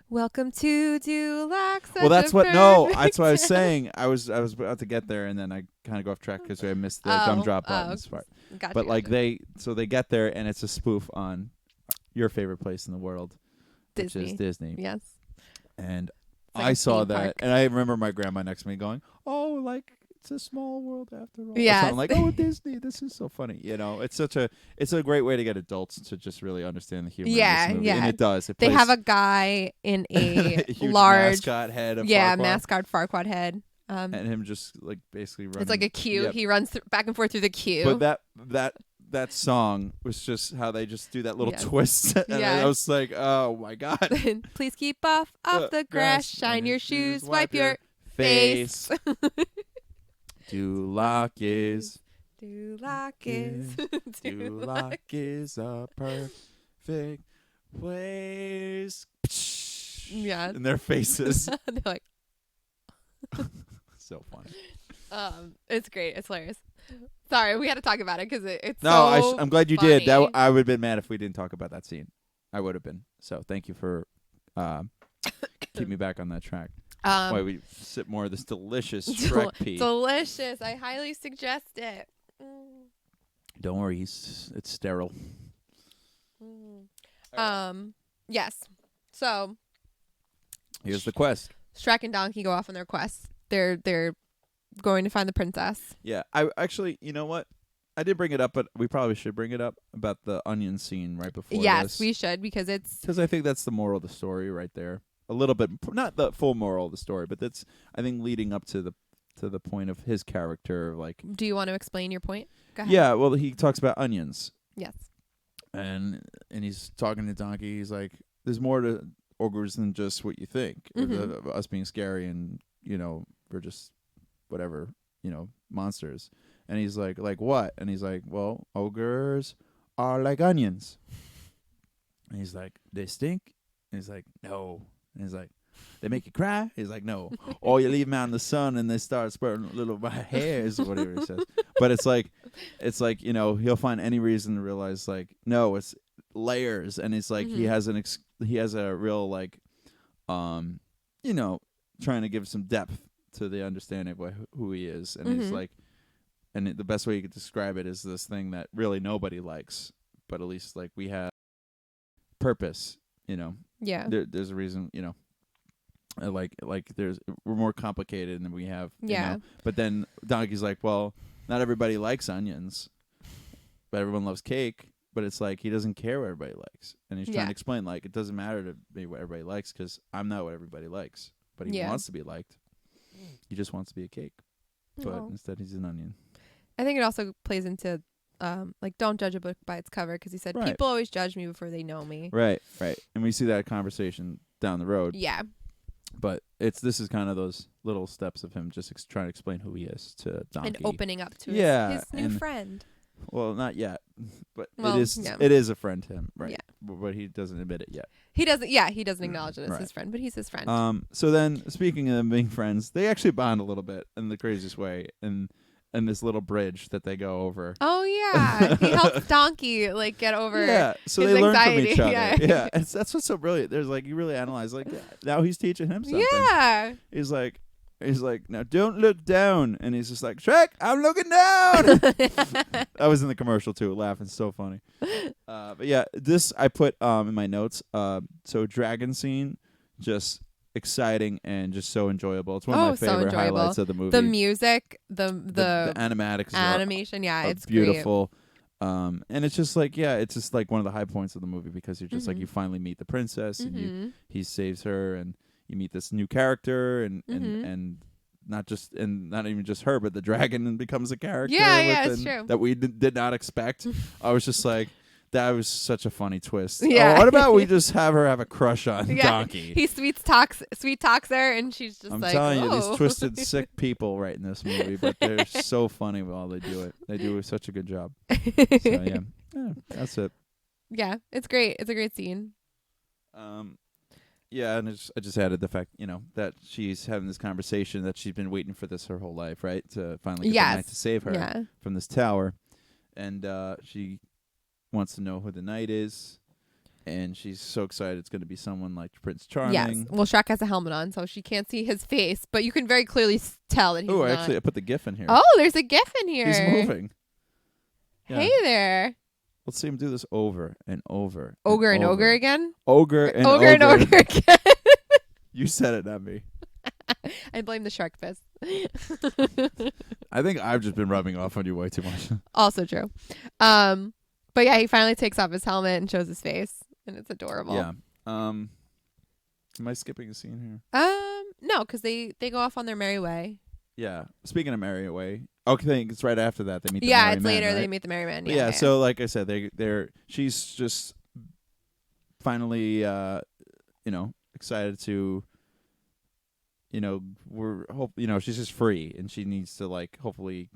Welcome to Dulac. Well, that's what I was saying. I was about to get there, and then I kind of go off track because I missed the gumdrop button part. Gotcha, but like they get there, and it's a spoof on your favorite place in the world, Disney. which is Disney. Yes. And like I saw that, park. and I remember my grandma next to me going, "Oh, like it's a small world after all." Yeah. I'm like, "Oh, Disney, this is so funny." It's a great way to get adults to just really understand the humor. in this movie. And it does. They have a guy in a huge large mascot head. Of Farquaad. mascot Farquaad head. And him just like basically running. It's like a queue. Yep. He runs back and forth through the queue. But that song was just how they just do that little twist. And I was like, oh my God. Please keep off the grass, shine your shoes, wipe your face. Dulac is a perfect place. Yeah. In their faces. They're like, so funny. It's great. It's hilarious. Sorry, we had to talk about it because it's I'm glad you did. funny. I would have been mad if we didn't talk about that scene. I would have been. So thank you for keep me back on that track. Why we sip more of this delicious Shrek pee. Delicious. I highly suggest it. Don't worry, it's sterile. Yes. So Here's the quest. Shrek and Donkey go off on their quest. They're going to find the princess. Yeah, I actually, you know what? I did bring it up, but we probably should bring it up about the onion scene right before Yes, this. we should, because it's... Because I think that's the moral of the story right there. A little bit, not the full moral of the story, but that's, I think, leading up to the point of his character. Like, Do you want to explain your point? Go ahead. yeah, well, he talks about onions. Yes. And he's talking to Donkey. He's like, there's more to ogres than just what you think. Mm-hmm. Us being scary and, we're just whatever, monsters. And he's like what? And he's like, well, ogres are like onions. And he's like, they stink? And he's like, no. And he's like, they make you cry? He's like, no. Or you leave them out in the sun and they start sprouting little hairs, whatever he says. But it's like, he'll find any reason to realize, like, no, it's layers. And it's like, he has a real, like, trying to give some depth to the understanding of who he is. And he's like, and the best way you could describe it is this thing that really nobody likes, but at least, like, we have purpose, Yeah. There's a reason, like we're more complicated than we have. Yeah. But then Donkey's like, well, not everybody likes onions, but everyone loves cake. But it's like he doesn't care what everybody likes, and he's trying to explain, like, it doesn't matter to me what everybody likes because I'm not what everybody likes. But he wants to be liked. He just wants to be a cake, but instead he's an onion. I think it also plays into like, don't judge a book by its cover, because he said people always judge me before they know me. Right. And we see that conversation down the road. Yeah. But this is kind of those little steps of him just trying to explain who he is to Donkey. And opening up to his new friend. Well, not yet, but well, it is a friend to him, right? Yeah. But he doesn't admit it yet. He doesn't acknowledge it as his friend, but he's his friend. So then, speaking of them being friends, they actually bond a little bit in the craziest way, and this little bridge that they go over. Oh yeah, he helps Donkey like get over. Yeah, so his they learn anxiety. from each other. Yeah, And that's what's so brilliant. There's like, you really analyze, like, now he's teaching him something. Yeah. He's like, now don't look down, and he's just like, Shrek, I'm looking down. I was in the commercial too, laughing, so funny. But yeah, this I put in my notes. So dragon scene, just exciting and just so enjoyable. It's one of my favorite highlights of the movie. The music, the animatics, animation, it's beautiful. Great. And it's just like, it's just like one of the high points of the movie, because you're just like, you finally meet the princess, and he saves her, and you meet this new character, and not even just her, but the dragon becomes a character. Yeah, it's true. That we did not expect. I was just like, that was such a funny twist. Yeah. What about we just have her have a crush on Donkey? He sweet talks her, and she's just I'm like, telling you, these twisted, sick people right in this movie, but they're so funny while they do it. They do such a good job. So yeah, that's it. Yeah, it's great. It's a great scene. Yeah, and I just added the fact, that she's having this conversation, that she's been waiting for this her whole life, right? To finally get the knight to save her from this tower. And she wants to know who the knight is. And she's so excited it's going to be someone like Prince Charming. Yes. Well, Shrek has a helmet on, so she can't see his face, but you can very clearly tell that he's not. Actually, I put the GIF in here. Oh, there's a GIF in here. He's moving. Yeah. Hey there. Let's see him do this over and over. Ogre and ogre again? Ogre and ogre again. You said it, not me. I blame the shark fist. I think I've just been rubbing off on you way too much. Also true. But yeah, he finally takes off his helmet and shows his face, and it's adorable. Yeah. Am I skipping a scene here? No, because they go off on their merry way. Yeah. Speaking of merry way, okay, I think it's right after that they meet the merry merry it's man, later right? they meet the merry man. Yeah. So like I said, she's just finally excited to she's just free, and she needs to like hopefully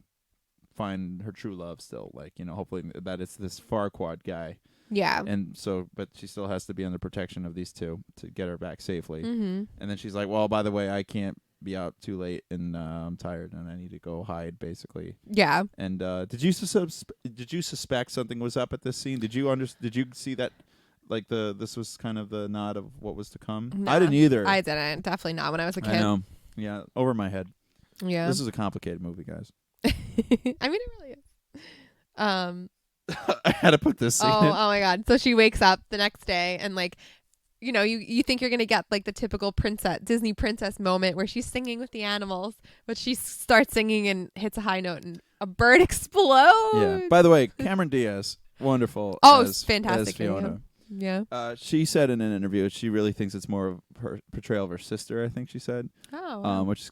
find her true love still, like hopefully that it's this Farquaad guy. Yeah. And so, but she still has to be under protection of these two to get her back safely. Mm-hmm. And then she's like, well, by the way, I can't be out too late, and I'm tired, and I need to go hide, basically. Yeah. And did you suspect something was up at this scene? Did you see that, like, this was kind of the nod of what was to come? No, I didn't either. I didn't. Definitely not when I was a kid. I know. Yeah, over my head. Yeah. This is a complicated movie, guys. I mean, it really is. I had to put this scene Oh in. my God. So she wakes up the next day and like, you know, you think you're going to get like the typical Disney princess moment where she's singing with the animals, but she starts singing and hits a high note and a bird explodes. Yeah. By the way, Cameron Diaz, wonderful. Oh, as, fantastic as Fiona. Yeah. She said in an interview she really thinks it's more of her portrayal of her sister. I think she said, Oh. Wow. which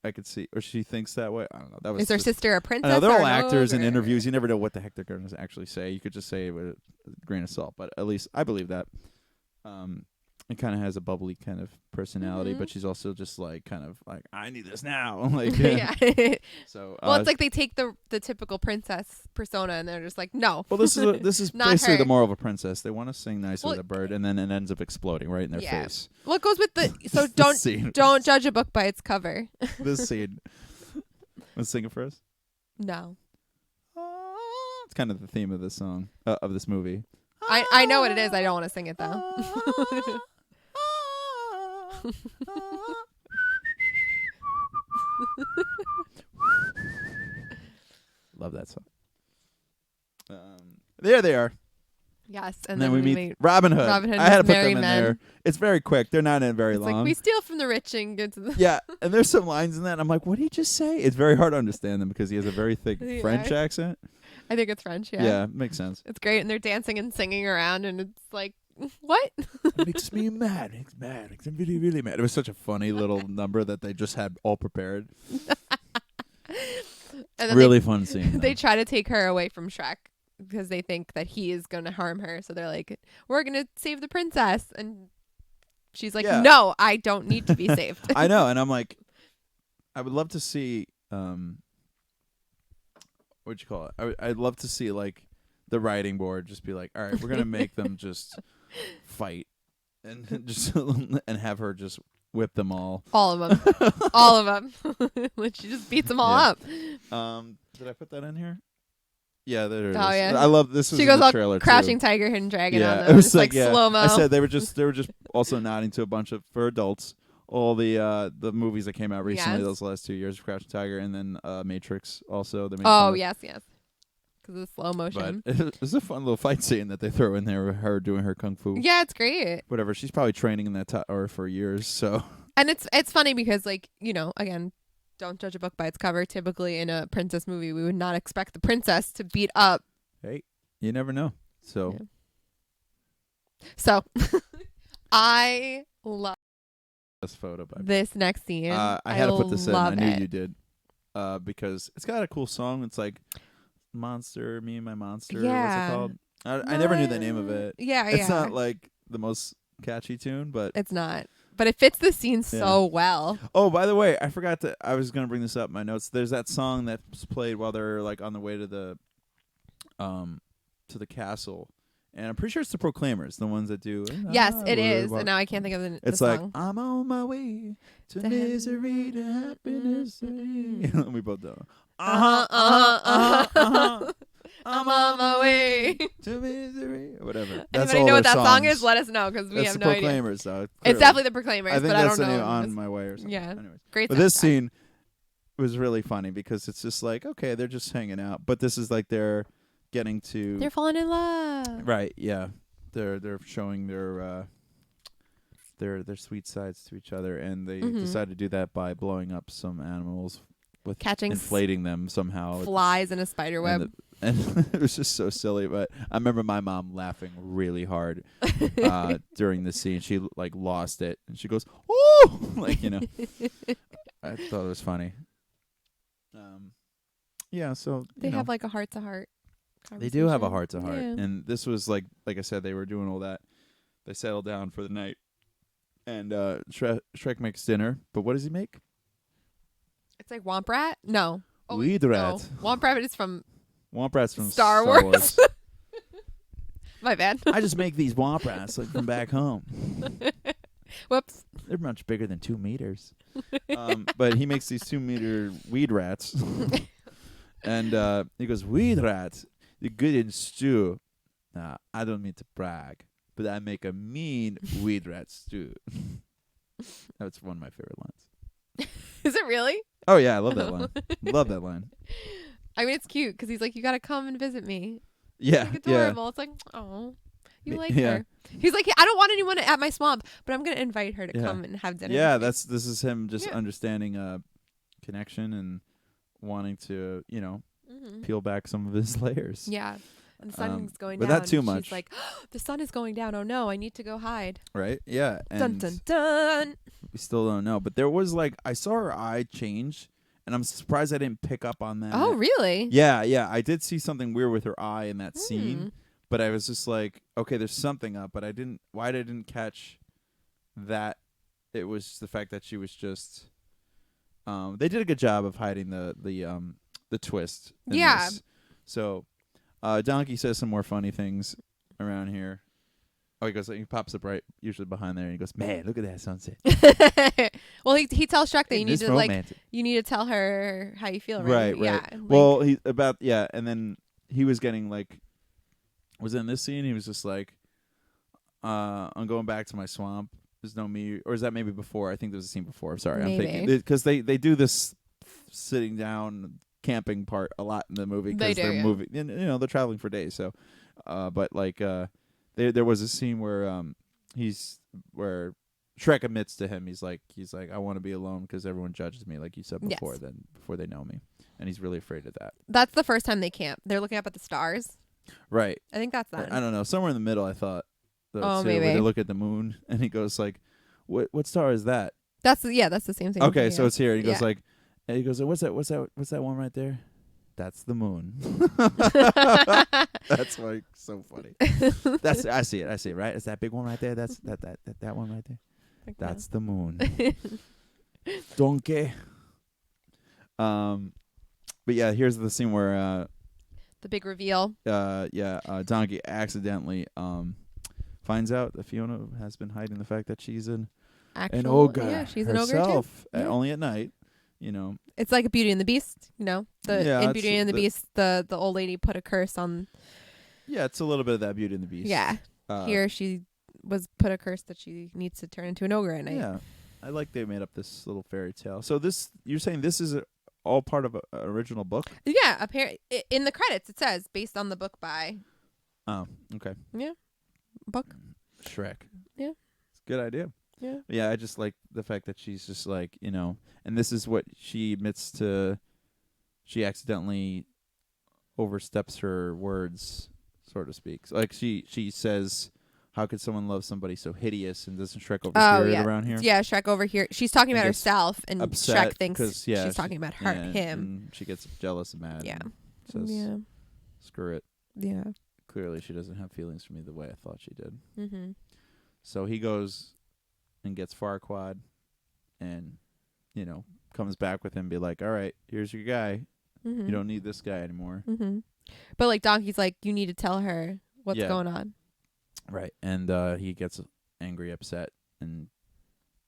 I could see, or she thinks that way. I don't know. That was Is her just- sister a I princess? know they're or all an actors in ogre? interviews. You never know what the heck they're going to actually say. You could just say it with a grain of salt, but at least I believe that. It kind of has a bubbly kind of personality, but she's also just like kind of like, I need this now. Like, Yeah. So Well, it's like they take the typical princess persona and they're just like, no. well, this is Not basically the her. moral of a princess. They want to sing nice Well, with a bird, and then it ends up exploding right in their Yeah. face. Well, it goes with the so This scene. don't judge a book by its cover. This scene. Let's sing it for us. No. It's kind of the theme of this song, of this movie. I know what it is. I don't want to sing it though. Love that song. There they are. Yes, And then we meet Robin Hood. Robin Hood I had to and put merry them in men. there. It's very quick. They're not in very It's long. like we steal from the rich and give to the Yeah, and there's some lines in that. And I'm like, what did he just say? It's very hard to understand them because he has a very thick Yeah. French accent. I think it's French. Yeah, makes sense. It's great, and they're dancing and singing around, and it's like, what? It makes me mad. Makes mad. Makes me really, really mad. It was such a funny little number that they just had all prepared. And then Really fun scene. they though. try to take her away from Shrek because they think that he is going to harm her. So they're like, we're going to save the princess. And she's like, Yeah. no, I don't need to be saved. I know, and I'm like, I would love to see, what'd you call it? I'd love to see like the writing board just be like, all right, we're gonna make them just fight, and just and have her just whip them all. All of them. All of them. When she just beats them all Yeah. up. Did I put that in here? Yeah, there it is. Oh, yeah. I love this. Was She in goes the all trailer crashing too. tiger, hidden dragon Yeah, on it them. was It's like yeah. slow-mo. I said they were just also nodding to a bunch of for adults. All the movies that came out recently, Yes. those last 2 years, Crouching Tiger, and then Matrix also. They made Oh, fun of. yes. Because of the slow But motion. it was a fun little fight scene that they throw in there with her doing her kung fu. Yeah, it's great. Whatever. She's probably training in that tower for years. So And it's funny because, like, you know, again, don't judge a book by its cover. Typically in a princess movie, we would not expect the princess to beat up. hey, you never know. So Yeah. So I love this photo. By this next scene. I had to put this in. I love knew it. you did. Because it's got a cool song. It's like Monster, Me and My Monster. Yeah. What's it called? I never knew the name of it. Yeah, It's yeah. not like the most catchy tune, but It's not. But it fits the scene so well. oh, by the way, I forgot to. I was gonna bring this up in my notes. There's that song that's played while they're like on the way to the castle, and I'm pretty sure it's the Proclaimers, the ones that do. Yes, it is. And now I can't think of the It's the like song. I'm on my way to To misery to happiness. We both know. I'm on my way. to misery, or whatever. Anybody know what that song is? Let us know because we That's have the no idea. Proclaimers, though. It's clearly. definitely the Proclaimers, I think but I that's don't the know. name On It's My Way or something. Yeah. Anyways. great. But this soundtrack. scene was really funny because it's just like, okay, they're just hanging out, but this is like they're getting to They're falling in love. right, yeah. They're showing their sweet sides to each other, and they Mhm. decide to do that by blowing up some animals with Catching inflating them somehow. flies in a spider And, web. and it was just so silly, but I remember my mom laughing really hard during the scene. She like lost it, and she goes, "Oh!" like, you know. I thought it was funny. Yeah, so They you know, have like a heart-to-heart. they do have a conversation. heart-to-heart, Yeah. and this was like I said, they were doing all that. They settled down for the night, and Shrek makes dinner. But what does he make? It's like Womp Rat? No. Oh, Weed no. Rat. Womp Rat is from Womp Rats from Star Wars. my bad. I just make these Womp Rats like from back home. Whoops. They're much bigger than 2 meters. But he makes these 2-meter weed rats. And he goes, "Weed rats, you're good in stew." Nah, I don't mean to brag, but I make a mean weed rat stew. That's one of my favorite lines. Is it really? Oh, yeah, I love that line. Love that line. I mean, it's cute because he's like, you got to come and visit me. Yeah, Like yeah. adorable. It's like, oh, you like Yeah. her. He's like, I don't want anyone at my swamp, but I'm gonna invite her to Yeah. come and have dinner. Yeah, with me." this is him just Yeah. understanding connection and wanting to, Mhm. peel back some of his layers. Yeah. And the sun's going but down. not too and much. She's like, the sun is going down. Oh no, I need to go hide. Right? Yeah. Dun And dun dun. we still don't know. But there was I saw her eye change, and I'm surprised I didn't pick up on that. Oh really? Yeah, yeah. I did see something weird with her eye in that scene, Hmm. but I was just like, okay, there's something up, but why I didn't catch that it was the fact that she was just they did a good job of hiding the twist in Yeah. this. So Donkey says some more funny things around here. Oh, he pops up right usually behind there and he goes, "Man, look at that sunset." Well, he tells Shrek that Isn't you need this to romantic? you need to tell her how you feel, Right, right? right. Yeah. Well, and then he was getting was it in this scene? He was just like, I'm going back to my swamp. There's no me, or is that maybe before? I think there was a scene before. Sorry, I'm thinking Maybe. because they do this sitting down camping part a lot in the movie They because do, they're yeah. moving. They're traveling for days. So, but there was a scene where where Shrek admits to him he's like I want to be alone because everyone judges me like you said Yes. before before they know me, and he's really afraid of that. That's the first time they camp. They're looking up at the stars. Right. I think that's that. I don't know. Somewhere in the middle, I thought. Though, Oh, too, Where maybe. they look at the moon, and he goes like, "What star is that?" That's the same thing. Okay, so it's here. He goes Yeah. and he goes, "What's that one right there?" That's the moon. That's so funny. I see it. Right? It's that big one right there. That's that one right there. Like That's the moon. Donkey. But yeah, here's the scene where the big reveal. Donkey accidentally finds out that Fiona has been hiding the fact that she's an ogre. Yeah, she's an ogre too. herself, Yeah. only at night. It's like a Beauty and the Beast, Yeah, in Beauty it's and the Beast, the old lady put a curse on. Yeah, it's a little bit of that Beauty and the Beast. Yeah, Uh, here she was put a curse that she needs to turn into an ogre at night. Yeah, I like they made up this little fairy tale. So you're saying this is all part of an original book? Yeah, apparently in the credits it says based on the book by Oh, okay. book. Shrek. Yeah. It's a good idea. Yeah. Yeah, I just like the fact that she's just and this is what she admits to. She accidentally oversteps her words, so to speak. Like she says, "How could someone love somebody so hideous?" And doesn't Shrek overhear it around here? Yeah, Shrek over here. She's talking I about guess herself, and upset Shrek thinks 'cause, she's talking about her, Yeah, him. and she gets jealous and mad. Yeah. and says, Yeah. "Screw it." Yeah. Clearly, she doesn't have feelings for me the way I thought she did. Mhm. So he goes and gets Farquaad, and comes back with him, and be like, "All right, here's your guy. Mhm. You don't need this guy anymore." Mhm. But like Donkey's like, you need to tell her what's Yeah. going on. Right. And he gets angry, upset, and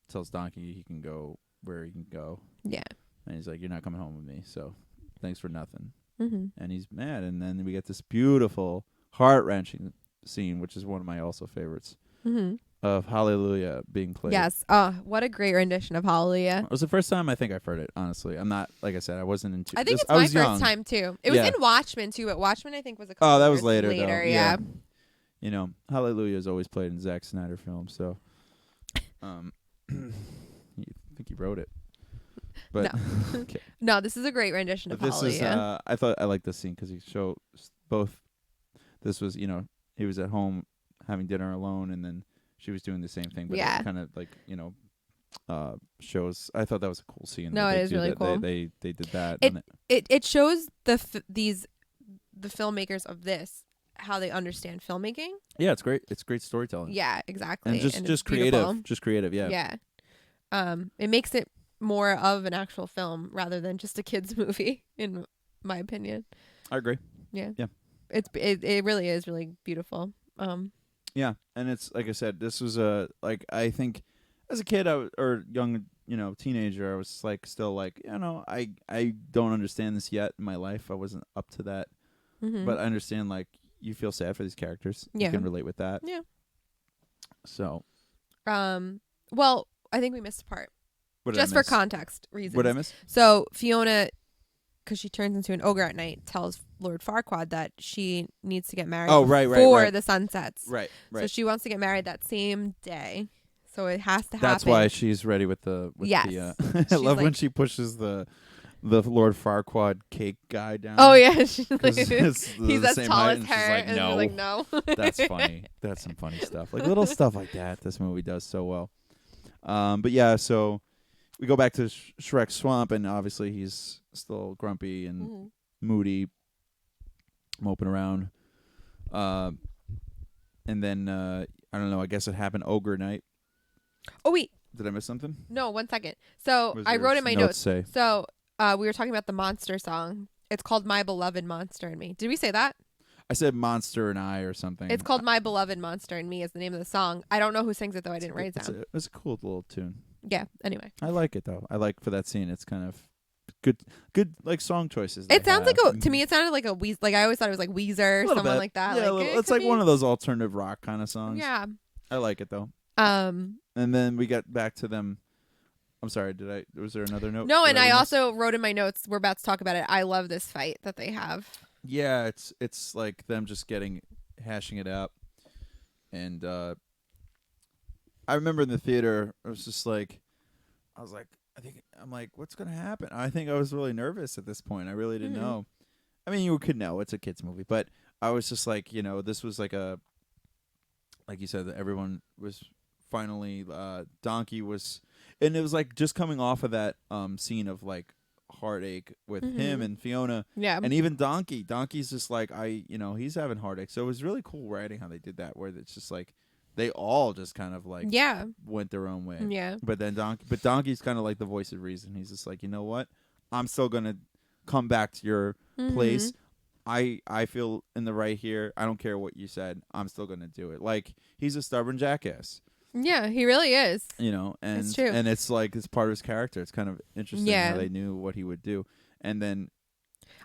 tells Donkey he can go where he can go. Yeah. And he's like, "You're not coming home with me, so thanks for nothing." Mhm. And he's mad. And then we get this beautiful, heart-wrenching scene, which is one of my also favorites, Mhm. of Hallelujah being played. Yes. What a great rendition of Hallelujah. It was the first time I think I've heard it, honestly. I'm not, like I said, I wasn't into I think this. it's I my was first young. time too. It was Yeah. in Watchmen too, but Watchmen I think was a couple Oh, that years was later, though. Yeah. Hallelujah is always played in Zack Snyder films, so I think he wrote it. But okay. No, this is a great rendition of But this is Hallelujah. I like this scene 'cause he shows both. This was he was at home having dinner alone, and then she was doing the same thing, but Yeah. it kind of shows. I thought that was a cool scene. No, that it they is do really that. cool. They did that. It- and It shows the filmmakers of this how they understand filmmaking. yeah, it's great. It's great storytelling. Yeah, exactly. and just it's creative, beautiful. just creative. Yeah. Yeah. It makes it more of an actual film rather than just a kids movie, in my opinion. I agree. It really is really beautiful. Yeah, and it's like I said, this was I think as a kid or young teenager, I was still I don't understand this yet in my life. I wasn't up to that, Mhm. but I understand you feel sad for these characters. Yeah. You can relate with that. Yeah. So Well, I think we missed a part. what did Just I for miss? context reasons. What did I miss? So Fiona because she turns into an ogre at night, tells Lord Farquaad that she needs to get married right, before the sun sets. Right. So she wants to get married that same day. So it has to happen. That's why she's ready with the. Yes. I love when she pushes the Lord Farquaad cake guy down. Oh yeah, he's as tall as her, like, and no. she's like, no. That's funny. That's some funny stuff. Like little stuff like that. This movie does so well. But yeah, so we go back to Shrek's swamp, and obviously he's still grumpy and moody, moping around. And then I don't know. I guess it happened ogre night. Oh wait, did I miss something? No, 1 second. So I wrote in my notes. Say? So we were talking about the monster song. It's called "My Beloved Monster and Me." Did we say that? I said "Monster and I" or something. It's called "My Beloved Monster and Me" is the name of the song. I don't know who sings it though. I didn't write it down. It's a cool little tune. Yeah. Anyway, I like it though. I like for that scene. It's kind of good like song choices. It sounds like to me. It sounded like a Weezer. Like I always thought it was like Weezer or someone like that. Yeah, like, it's like one of those alternative rock kind of songs. Yeah. I like it though. And then we got back to them. I'm sorry. Was there another note? No, and I also wrote in my notes. We're about to talk about it. I love this fight that they have. Yeah, it's like them just hashing it out, and I remember in the theater, I was like, I'm like, what's gonna happen? I think I was really nervous at this point. I really didn't know. I mean, you could know it's a kids movie, but I was just like, this was like you said, that everyone was finally Donkey was, and it was like just coming off of that scene of like heartache with him and Fiona, and even Donkey's just like he's having heartache. So it was really cool writing how they did that, where it's just like they all just kind of like went their own way. Yeah. But then Donkey's kind of like the voice of reason. He's just like, you know what? I'm still gonna come back to your place. I feel in the right here. I don't care what you said. I'm still gonna do it. Like he's a stubborn jackass. Yeah, he really is. And it's true. And it's like it's part of his character. It's kind of interesting how they knew what he would do. And then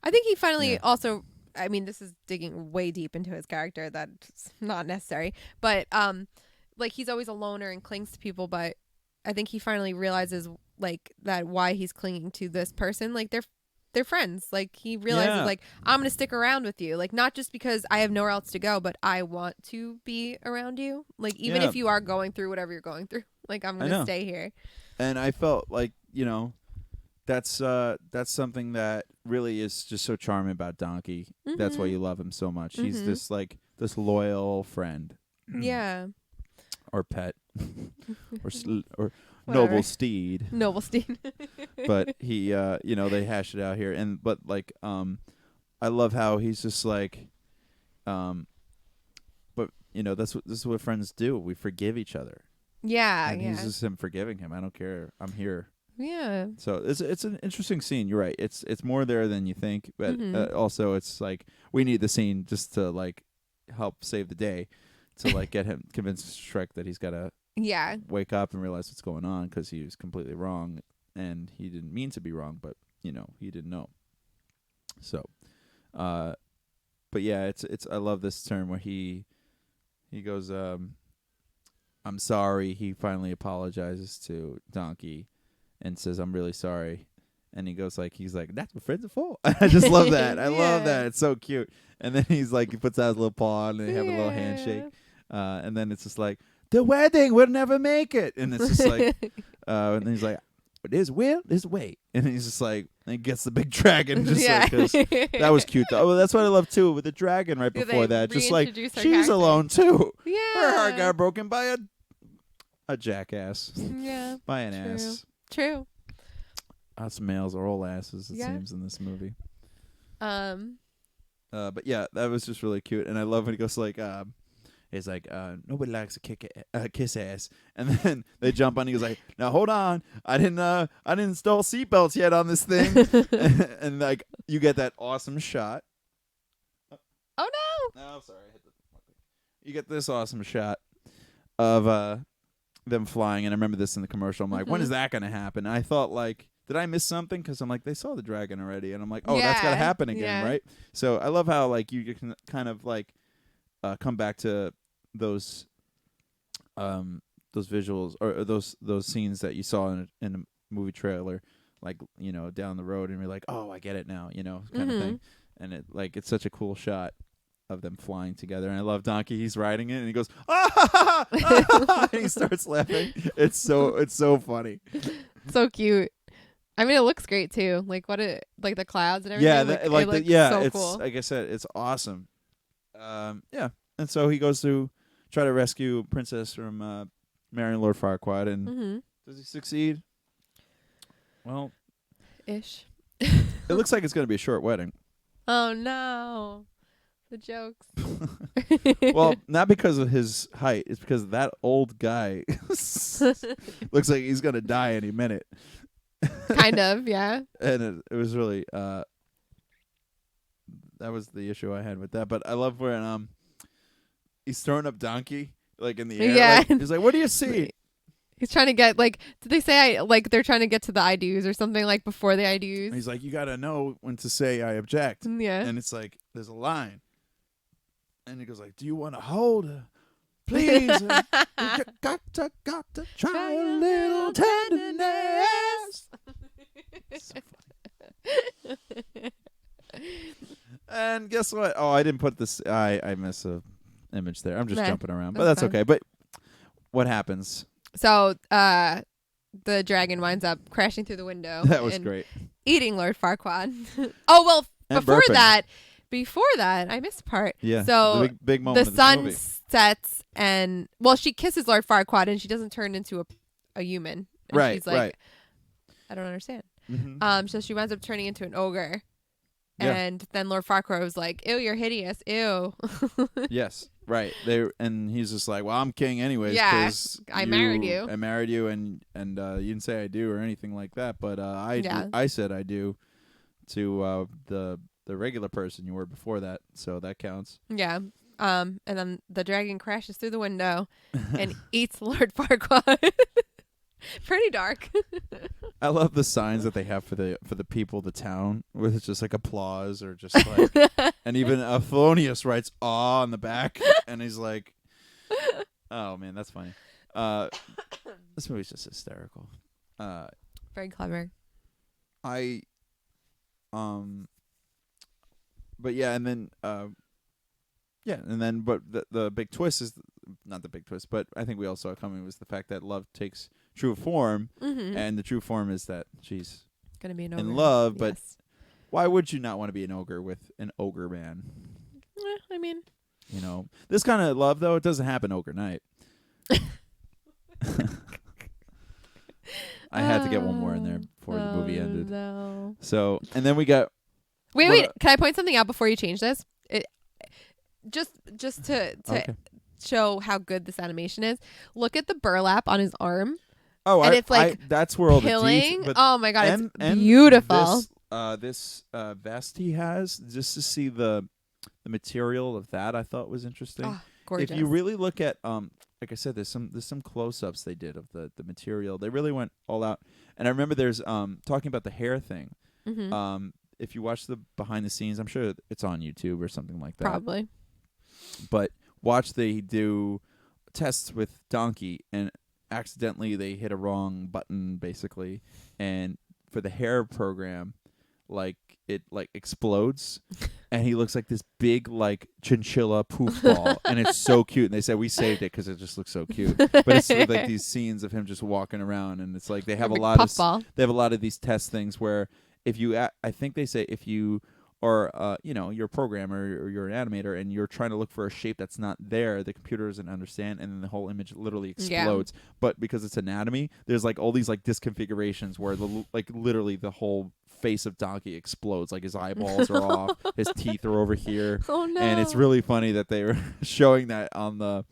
I think he finally also, I mean, this is digging way deep into his character. That's not necessary. But like he's always a loner and clings to people, but I think he finally realizes like that why he's clinging to this person. Like they're friends. Like he realizes like I'm gonna stick around with you. Like not just because I have nowhere else to go, but I want to be around you. Like even if you are going through whatever you're going through, like I'm gonna stay here. And I felt like that's something that really is just so charming about Donkey. That's why you love him so much. He's this loyal friend. Yeah. Or pet. or noble steed. Noble steed. But he they hash it out here, but I love how he's just like but this is what friends do. We forgive each other. Yeah. And he's just him forgiving him. I don't care. I'm here. Yeah. So it's an interesting scene. You're right. It's more there than you think, but also it's like we need the scene just to like help save the day, to like get him convince Shrek that he's got to wake up and realize what's going on, because he was completely wrong and he didn't mean to be wrong, but he didn't know. So, but yeah, it's I love this term where he goes, I'm sorry. He finally apologizes to Donkey and says, I'm really sorry. And he goes he's like, that's what friends are for. I just love that. I love that. It's so cute. And then he's like, he puts out his little paw and they have a little handshake. And then it's just like, the wedding will never make it. And it's just like, and then he's like, there's will, there's way. And he's just like, and he gets the big dragon. Just like, 'cause that was cute though. Oh, that's what I love too, with the dragon right before that. Just like, she's character. Alone too. Yeah. Her heart got broken by a jackass. Yeah. By an ass. True. Us males are all asses, it seems, in this movie. But yeah, that was just really cute. And I love when he goes like, he's like, nobody likes a kiss ass. And then they jump on. He goes like, now hold on, I didn't install seatbelts yet on this thing. and like you get that awesome shot. Oh no! No, sorry, I hit the. You get this awesome shot of them flying, and I remember this in the commercial. I'm like, when is that gonna happen? And I thought like, did I miss something? Because I'm like, they saw the dragon already, and I'm like, oh, that's gotta happen again, right? So I love how like you can kind of like come back to those visuals or those scenes that you saw in a movie trailer, like, down the road, and you're like, oh, I get it now, kind of thing. And it's such a cool shot of them flying together. And I love Donkey. He's riding it, and he goes, ah! And he starts laughing. It's so funny. So cute. I mean, it looks great too. Like the clouds and everything. It's cool. like I said, it's awesome. Yeah. And so he goes to try to rescue Princess from marrying Lord Farquaad, and does he succeed? Well, ish. It looks like it's going to be a short wedding. Oh no, the jokes. Well, not because of his height. It's because that old guy looks like he's going to die any minute. Kind of, yeah. And it was really that was the issue I had with that. But I love when he's throwing up Donkey like in the air. Yeah. Like, he's like, "What do you see?" He's trying to get did they say they're trying to get to the I do's or something like before the I do's? And he's like, "You got to know when to say I object." Yeah. And it's like there's a line. And he goes like, "Do you want to hold her? Please." You got to try a little tenderness. So funny. And guess what? Oh, I didn't put this. I miss a image there. I'm just jumping around, but that's okay. But what happens? So, the dragon winds up crashing through the window. That was great. Eating Lord Farquaad. Oh well, And before burping. that, I missed a part. Yeah. So the big moment. the of sun movie. sets, and she kisses Lord Farquaad, and she doesn't turn into a human. And Right. She's like, right. I don't understand. Mm-hmm. So she winds up turning into an ogre. Yeah. And then Lord Farquaad was like, "Ew, you're hideous. Ew." Yes, right. And he's just like, "Well, I'm king anyways. Yeah, 'cause I married you. I married you, and you didn't say I do or anything like that. But I said I do to the regular person you were before that, so that counts." Yeah. And then the dragon crashes through the window and eats Lord Farquaad. Pretty dark. I love the signs that they have for the people of the town, where it's just like applause or just like, and even Aphonius writes "aw" on the back, and he's like, "Oh man, that's funny." This movie's just hysterical. Very clever. But yeah, and then but the big twist is not the big twist, but I think we all saw it coming, was the fact that love takes true form, and the true form is that she's Gonna be an ogre. in love. But Yes. why would you not want to be an ogre with an ogre man? I mean, This kind of love, though, it doesn't happen overnight. I had to get one more in there before the movie ended. No. So, and then we got Wait. Can I point something out before you change this? Just to okay. show how good this animation is. Look at the burlap on his arm. Oh, and it's like that's where all the pilling. teeth. Oh my god, it's and beautiful. This vest he has, just to see the material of that, I thought was interesting. Oh, gorgeous. If you really look at like I said, there's some close-ups they did of the material. They really went all out. And I remember there's talking about the hair thing. If you watch the behind the scenes, I'm sure it's on YouTube or something like that. Probably. But watch, they do tests with Donkey, and accidentally they hit a wrong button, basically. And for the hair program, it explodes, and he looks like this big chinchilla poof ball, and it's so cute. And they said we saved it because it just looks so cute. But it's like these scenes of him just walking around, and it's like they have a lot of these test things where if you, I think they say if you are you're a programmer or you're an animator and you're trying to look for a shape that's not there, the computer doesn't understand, and then the whole image literally explodes. Yeah. But because it's anatomy, there's all these disconfigurations where literally the whole face of Donkey explodes, his eyeballs are off, his teeth are over here. Oh no. And it's really funny that they were showing that on the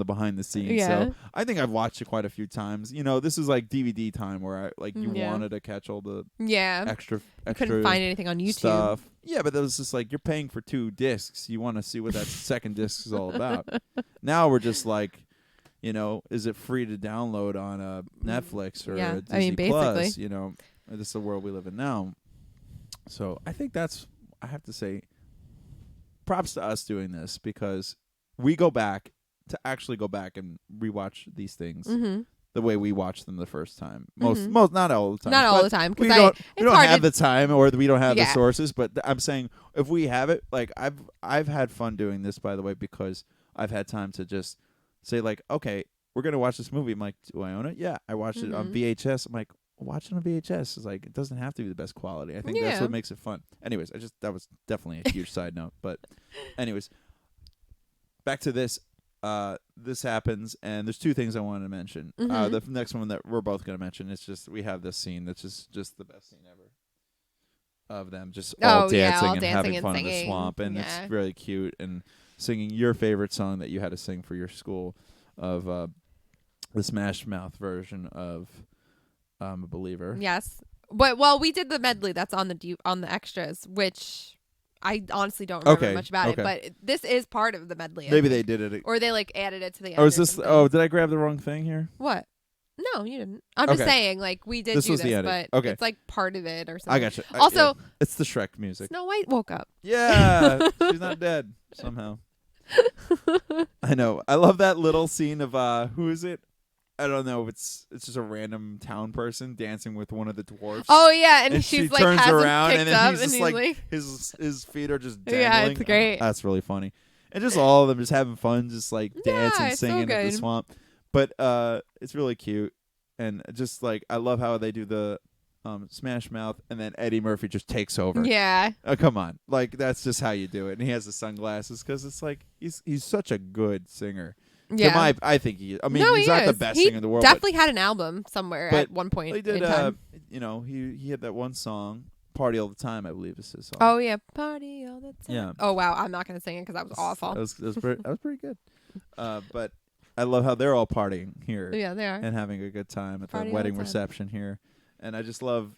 behind the scenes. Yeah. So I think I've watched it quite a few times. This is DVD time where I you wanted to catch all the extra couldn't find anything on YouTube stuff. Yeah, but it was just you're paying for 2 discs. You want to see what that second disc is all about. Now we're just is it free to download on Netflix or Disney Plus? This is the world we live in now. So I think I have to say, props to us doing this, because we go back and rewatch these things the way we watched them the first time. Most not all the time. Not all but the time, we because don't have the time, or we don't have the Yeah. sources. But I'm saying if we have it, like I've had fun doing this, by the way, because I've had time to just say like, okay, we're gonna watch this movie. I'm like, do I own it? Yeah, I watched it on VHS. I'm like, watch it on VHS. It's like, it doesn't have to be the best quality. I think that's what makes it fun. Anyways, that was definitely a huge side note. But anyways, back to this. This happens, and there's two things I wanted to mention. The next one that we're both going to mention is just we have this scene that's just the best scene ever of them just all dancing and having fun in the swamp, and it's really cute, and singing your favorite song that you had to sing for your school of the Smash Mouth version of I'm a Believer. Yes, but we did the medley that's on the extras, which I honestly don't remember much about it, but this is part of the medley. Maybe they did it. Or they like added it to the end. Oh, is this? Oh, did I grab the wrong thing here? What? No, you didn't. I'm just saying, like, we did this do was this, the edit. but it's like part of it or something. I got you. Also, it's the Shrek music. Snow White woke up. Yeah, she's not dead somehow. I know. I love that little scene of who is it? I don't know. It's just a random town person dancing with one of the dwarfs. Oh yeah, and and she's she like turns has around him and picked then up, he's and just he's like his feet are just dangling. Yeah, it's great. That's really funny, and just all of them just having fun, just like dancing, it's singing so at the good. swamp. But it's really cute, and just like I love how they do the Smash Mouth, and then Eddie Murphy just takes over. Yeah. Oh, come on, like that's just how you do it. And he has the sunglasses because it's like he's such a good singer. Yeah. I think he. I mean, no, he's he not is. the best he singer in the world. Definitely had an album somewhere but at one point he did. in time. He had that one song, "Party All the Time," I believe is his song. Oh yeah, party all the time. Yeah. Oh wow, I'm not gonna sing it because that was awful. That was pretty good. But I love how they're all partying here. Yeah, they are. And having a good time at Party the all wedding the time. reception here, and I just love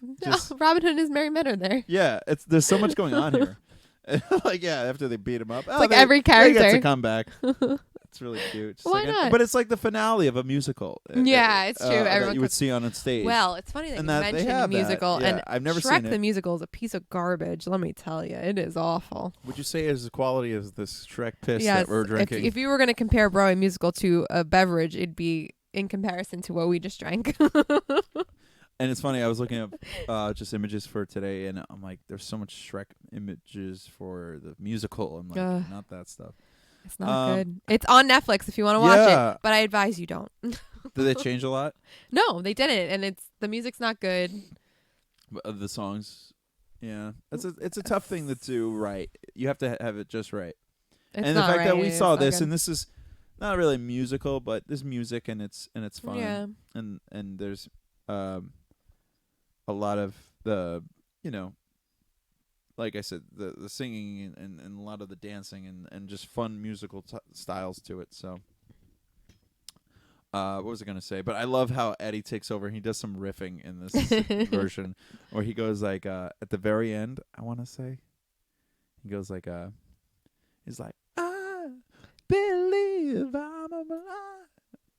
Robin Hood and his merry men are there. Yeah, there's so much going on here. Like after they beat him up, It's like every character they get to come back. It's really cute. Why not? But it's like the finale of a musical. Yeah, it's true. That Everyone you would see on stage. Well, it's funny that And you that they mentioned have that. musical, Yeah, and I've never Shrek seen it. the musical is a piece of garbage. Let me tell you, it is awful. Would you say it's as quality as this Shrek piss Yes, that we're drinking? if you were going to compare a Broadway musical to a beverage, it'd be in comparison to what we just drank. And it's funny, I was looking up just images for today, and I'm like, there's so much Shrek images for the musical. I'm like, not that stuff. It's not good. It's on Netflix if you want to watch it, but I advise you don't. Did they change a lot? No, they didn't, and the music's not good. The songs, yeah, it's a tough thing to do right. You have to have it just right. It's and the not fact that right. we It's saw not this, good. and this is not really musical, but there's music and it's fun. Yeah. And there's a lot of the like I said, the singing and a lot of the dancing and just fun musical styles to it. So what was I gonna say? But I love how Eddie takes over. He does some riffing in this version, where he goes like at the very end. I want to say he goes like he's like, I believe I'm alive.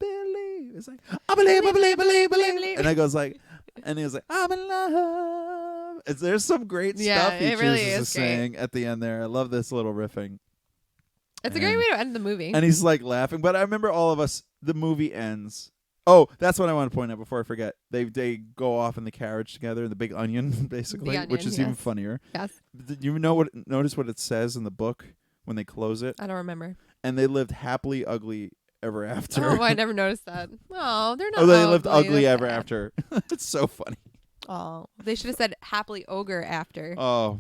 Believe. It's like, I believe. And I goes like, and he was like, I'm in love. There's some great stuff he it really chooses to is sing at the end there. I love this little riffing. It's a great way to end the movie. And he's like laughing. But I remember all of us, the movie ends. Oh, that's what I want to point out before I forget. They go off in the carriage together, the big onion, basically, The onion, which is even funnier. Yes. Did you notice what it says in the book when they close it? I don't remember. And they lived happily ugly ever after. Oh, I never noticed that. Oh, they're not. Oh, they lived ugly That's ever bad. after. It's so funny. Oh, they should have said happily ogre after. Oh,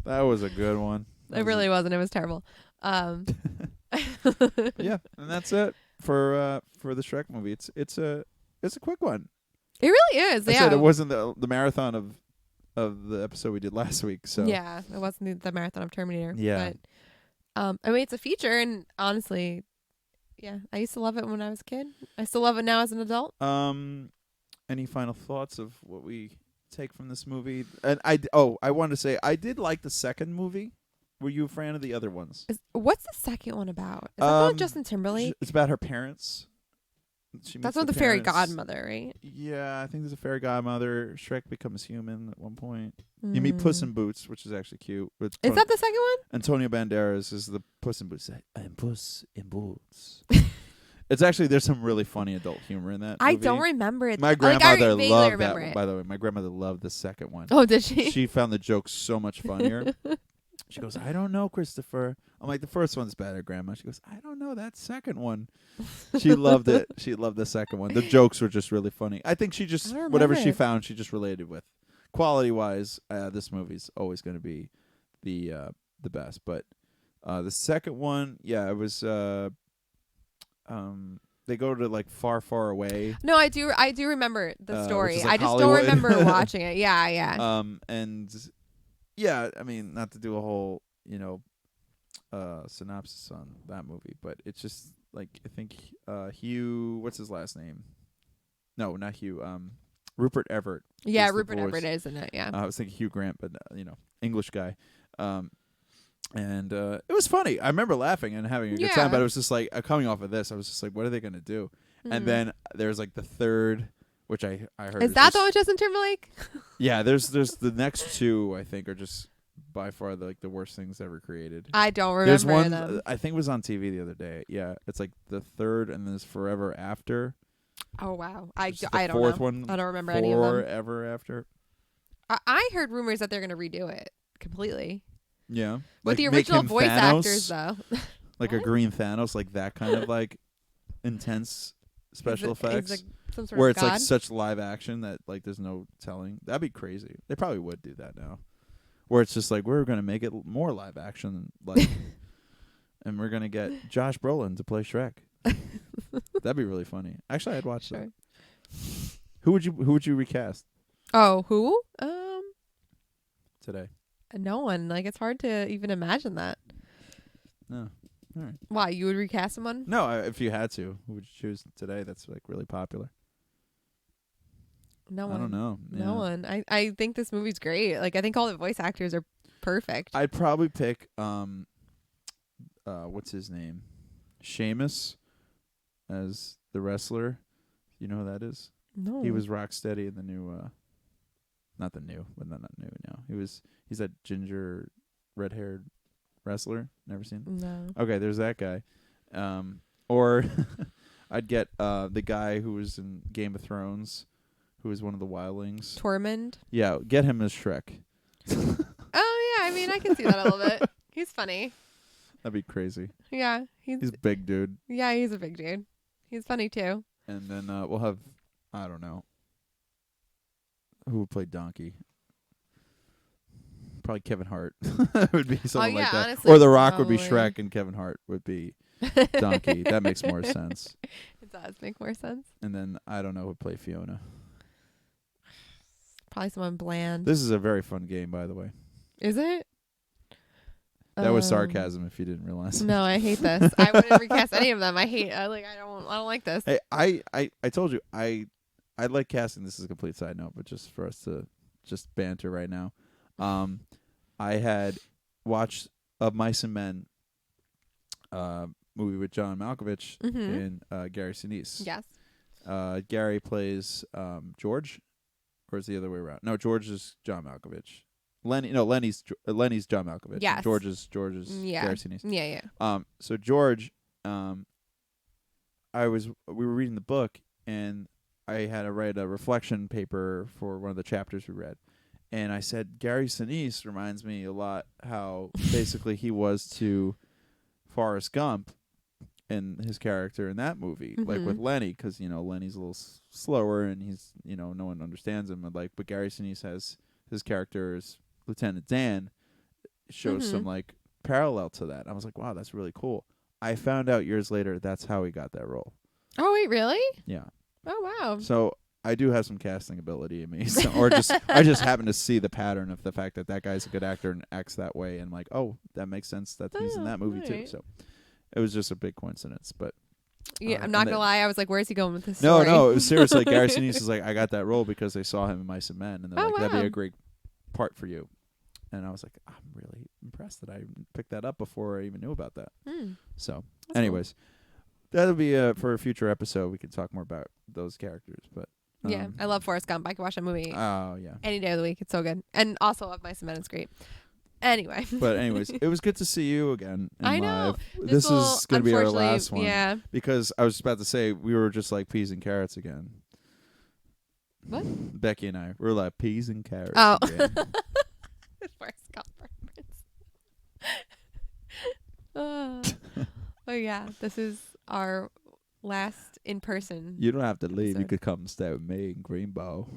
that was a good one. It really wasn't. It was terrible. Yeah, and that's it for the Shrek movie. It's a quick one. It really is. I Yeah. said it wasn't the marathon of the episode we did last week. So Yeah, it wasn't the marathon of Terminator. Yeah. But I mean, it's a feature, and honestly, yeah, I used to love it when I was a kid. I still love it now as an adult. Any final thoughts of what we take from this movie? And I wanted to say I did like the second movie. Were you a fan of the other ones? What's the second one about? Is that about Justin Timberlake? It's about her parents. She meets That's not the fairy parents. godmother, right? Yeah, I think there's a fairy godmother. Shrek becomes human at one point. You meet Puss in Boots, which is actually cute. With Is that the second one? Antonio Banderas is the Puss in Boots. I am Puss in Boots. It's actually, there's some really funny adult humor in that I movie. don't remember it. My I grandmother vaguely loved remember that one, it. by the way. My grandmother loved the second one. Oh, did she? She found the jokes so much funnier. She goes, I don't know, Christopher. I'm like, the first one's better, Grandma. She goes, I don't know, that second one. She loved it. She loved the second one. The jokes were just really funny. I think she just, whatever she found, she just related with. Quality-wise, this movie's always going to be the best. But the second one, yeah, it was, they go to, like, far, far away. No, I do remember the story. Which is, like, I just Hollywood. don't remember watching it. Yeah. And yeah, I mean, not to do a whole, synopsis on that movie, but it's just like, I think Hugh, what's his last name? No, not Hugh. Rupert Everett. Yeah, is the Rupert voice. Everett is in it. Yeah. I was thinking Hugh Grant, but English guy. And it was funny. I remember laughing and having a good time, but it was just like, coming off of this, I was just like, what are they gonna do? And then there's like the third, which I heard is that the one with Justin Timberlake? Yeah, there's the next two, I think, are just by far the worst things ever created. I don't remember There's one them. I think it was on TV the other day. Yeah, it's like the third, and there's Forever After. Oh wow, I don't know. Fourth one. I don't remember any of them. Forever After. I heard rumors that they're gonna redo it completely Yeah, with like the make original him voice Thanos, actors though. like a green Thanos, like that kind of like intense special effects. Like some sort where of it's like god? such live action that like there's no telling. That'd be crazy. They probably would do that now. Where it's just like, we're gonna make it more live action, like, and we're gonna get Josh Brolin to play Shrek. That'd be really funny. Actually, I'd watch that. Who would you recast Oh, who? today? No one. Like, it's hard to even imagine that. No. All right. Why, you would recast someone? No, if you had to, who would you choose today? That's like really popular. No one. I don't know. No one. I think this movie's great. Like, I think all the voice actors are perfect. I'd probably pick what's his name? Sheamus as the wrestler. You know who that is? No. He was Rocksteady in the new not the new, but not new now. He's that ginger red haired wrestler. Never seen? No. Okay, there's that guy. Or I'd get the guy who was in Game of Thrones, who was one of the wildlings. Tormund? Yeah, get him as Shrek. Oh, yeah. I mean, I can see that a little bit. He's funny. That'd be crazy. Yeah. He's a big dude. Yeah, he's a big dude. He's funny, too. And then we'll have, I don't know, who would play Donkey? Probably Kevin Hart. Would be something like that. Honestly, Or The Rock would be probably. Shrek and Kevin Hart would be Donkey. That makes more sense. It does make more sense. And then I don't know who would play Fiona. Probably someone bland. This is a very fun game, by the way. Is it? That was sarcasm if you didn't realize. No, I hate this. I wouldn't recast any of them. I don't like this. Hey, I told you I like casting. This is a complete side note, but just for us to just banter right now. I had watched Of Mice and Men movie with John Malkovich and Gary Sinise. Yes. Gary plays George, or is it the other way around? No, George is John Malkovich. Lenny's John Malkovich. Yes. George is Gary Sinise. Yeah. So George, we were reading the book, and I had to write a reflection paper for one of the chapters we read. And I said, Gary Sinise reminds me a lot how basically he was to Forrest Gump and his character in that movie, like with Lenny, because, Lenny's a little slower and he's, no one understands him. And but Gary Sinise has his character as Lieutenant Dan, shows some like parallel to that. I was like, wow, that's really cool. I found out years later that's how he got that role. Oh, wait, really? Yeah. Oh, wow. So I do have some casting ability in me, I just happen to see the pattern of the fact that guy's a good actor and acts that way, and like, oh, that makes sense that he's in that movie too. So it was just a big coincidence, but yeah, I'm not gonna lie. I was like, "Where's he going with this?" No, story? it was seriously. Like, Gary Sinise is like, I got that role because they saw him in Mice and Men, and they're like, that'd be a great part for you. And I was like, I'm really impressed that I picked that up before I even knew about that. So, that's anyways, That'll be for a future episode. We can talk more about those characters. But Yeah, I love Forrest Gump. I can watch that movie Oh yeah. any day of the week. It's so good. And also Of Mice and Men. It's great. Anyway. But anyways, it was good to see you again. I know. Live. This is gonna be our last one. Yeah. Because I was about to say we were just like peas and carrots again. What? Becky and I, we're like peas and carrots. Oh. Again. Forrest Gump reference. Oh yeah, this is our last in person. You don't have to leave. You episode. could come and stay with me in Greenbow.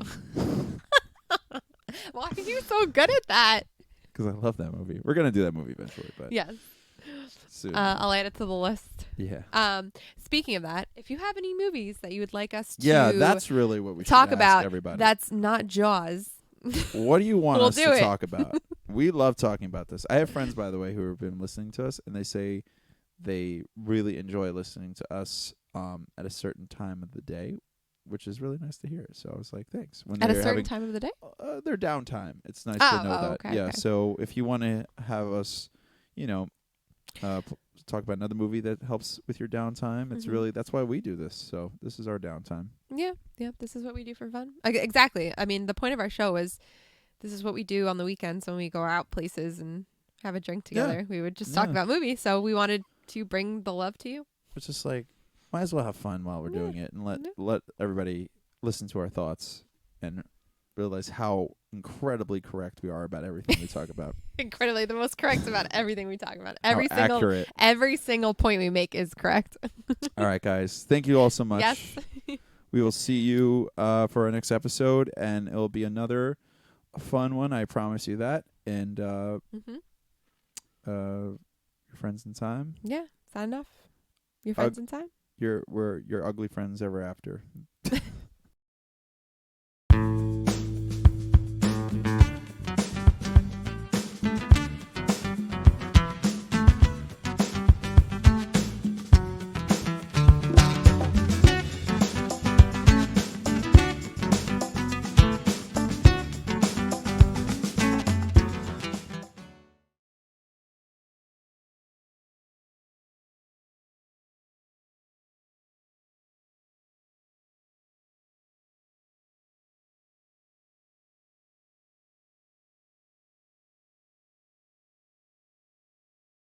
Why are you so good at that? Because I love that movie. We're gonna do that movie eventually, but Yes. soon. I'll add it to the list. Yeah. Speaking of that, if you have any movies that you would like us to Yeah, that's really what we talk should ask about, everybody. that's not Jaws. What do you want We'll us do to it. talk about? We love talking about this. I have friends, by the way, who have been listening to us, and they say they really enjoy listening to us at a certain time of the day, which is really nice to hear. So I was like, thanks. When At a they're certain having time of the day? their downtime, it's nice to know that. Okay, yeah. okay. So if you want to have us, talk about another movie that helps with your downtime, it's Mhm. really that's why we do this. So this is our downtime. Yeah, this is what we do for fun. Exactly. I mean, the point of our show is this is what we do on the weekends when we go out places and have a drink Yeah. together. We would just talk Yeah. about movies. So we wanted to bring the love to you. It's just like might as well have fun while we're Yeah. doing it and Yeah. let everybody listen to our thoughts and realize how incredibly correct we are about everything we talk about. Incredibly, the most correct about everything we talk about. How accurate. Every single point we make is correct. All right, guys. Thank you all so much. Yes. We will see you for our next episode, and it'll be another fun one. I promise you that. And Mm-hmm. your friends in time. Yeah. Sign off. Your friends in time? We're your ugly friends ever after.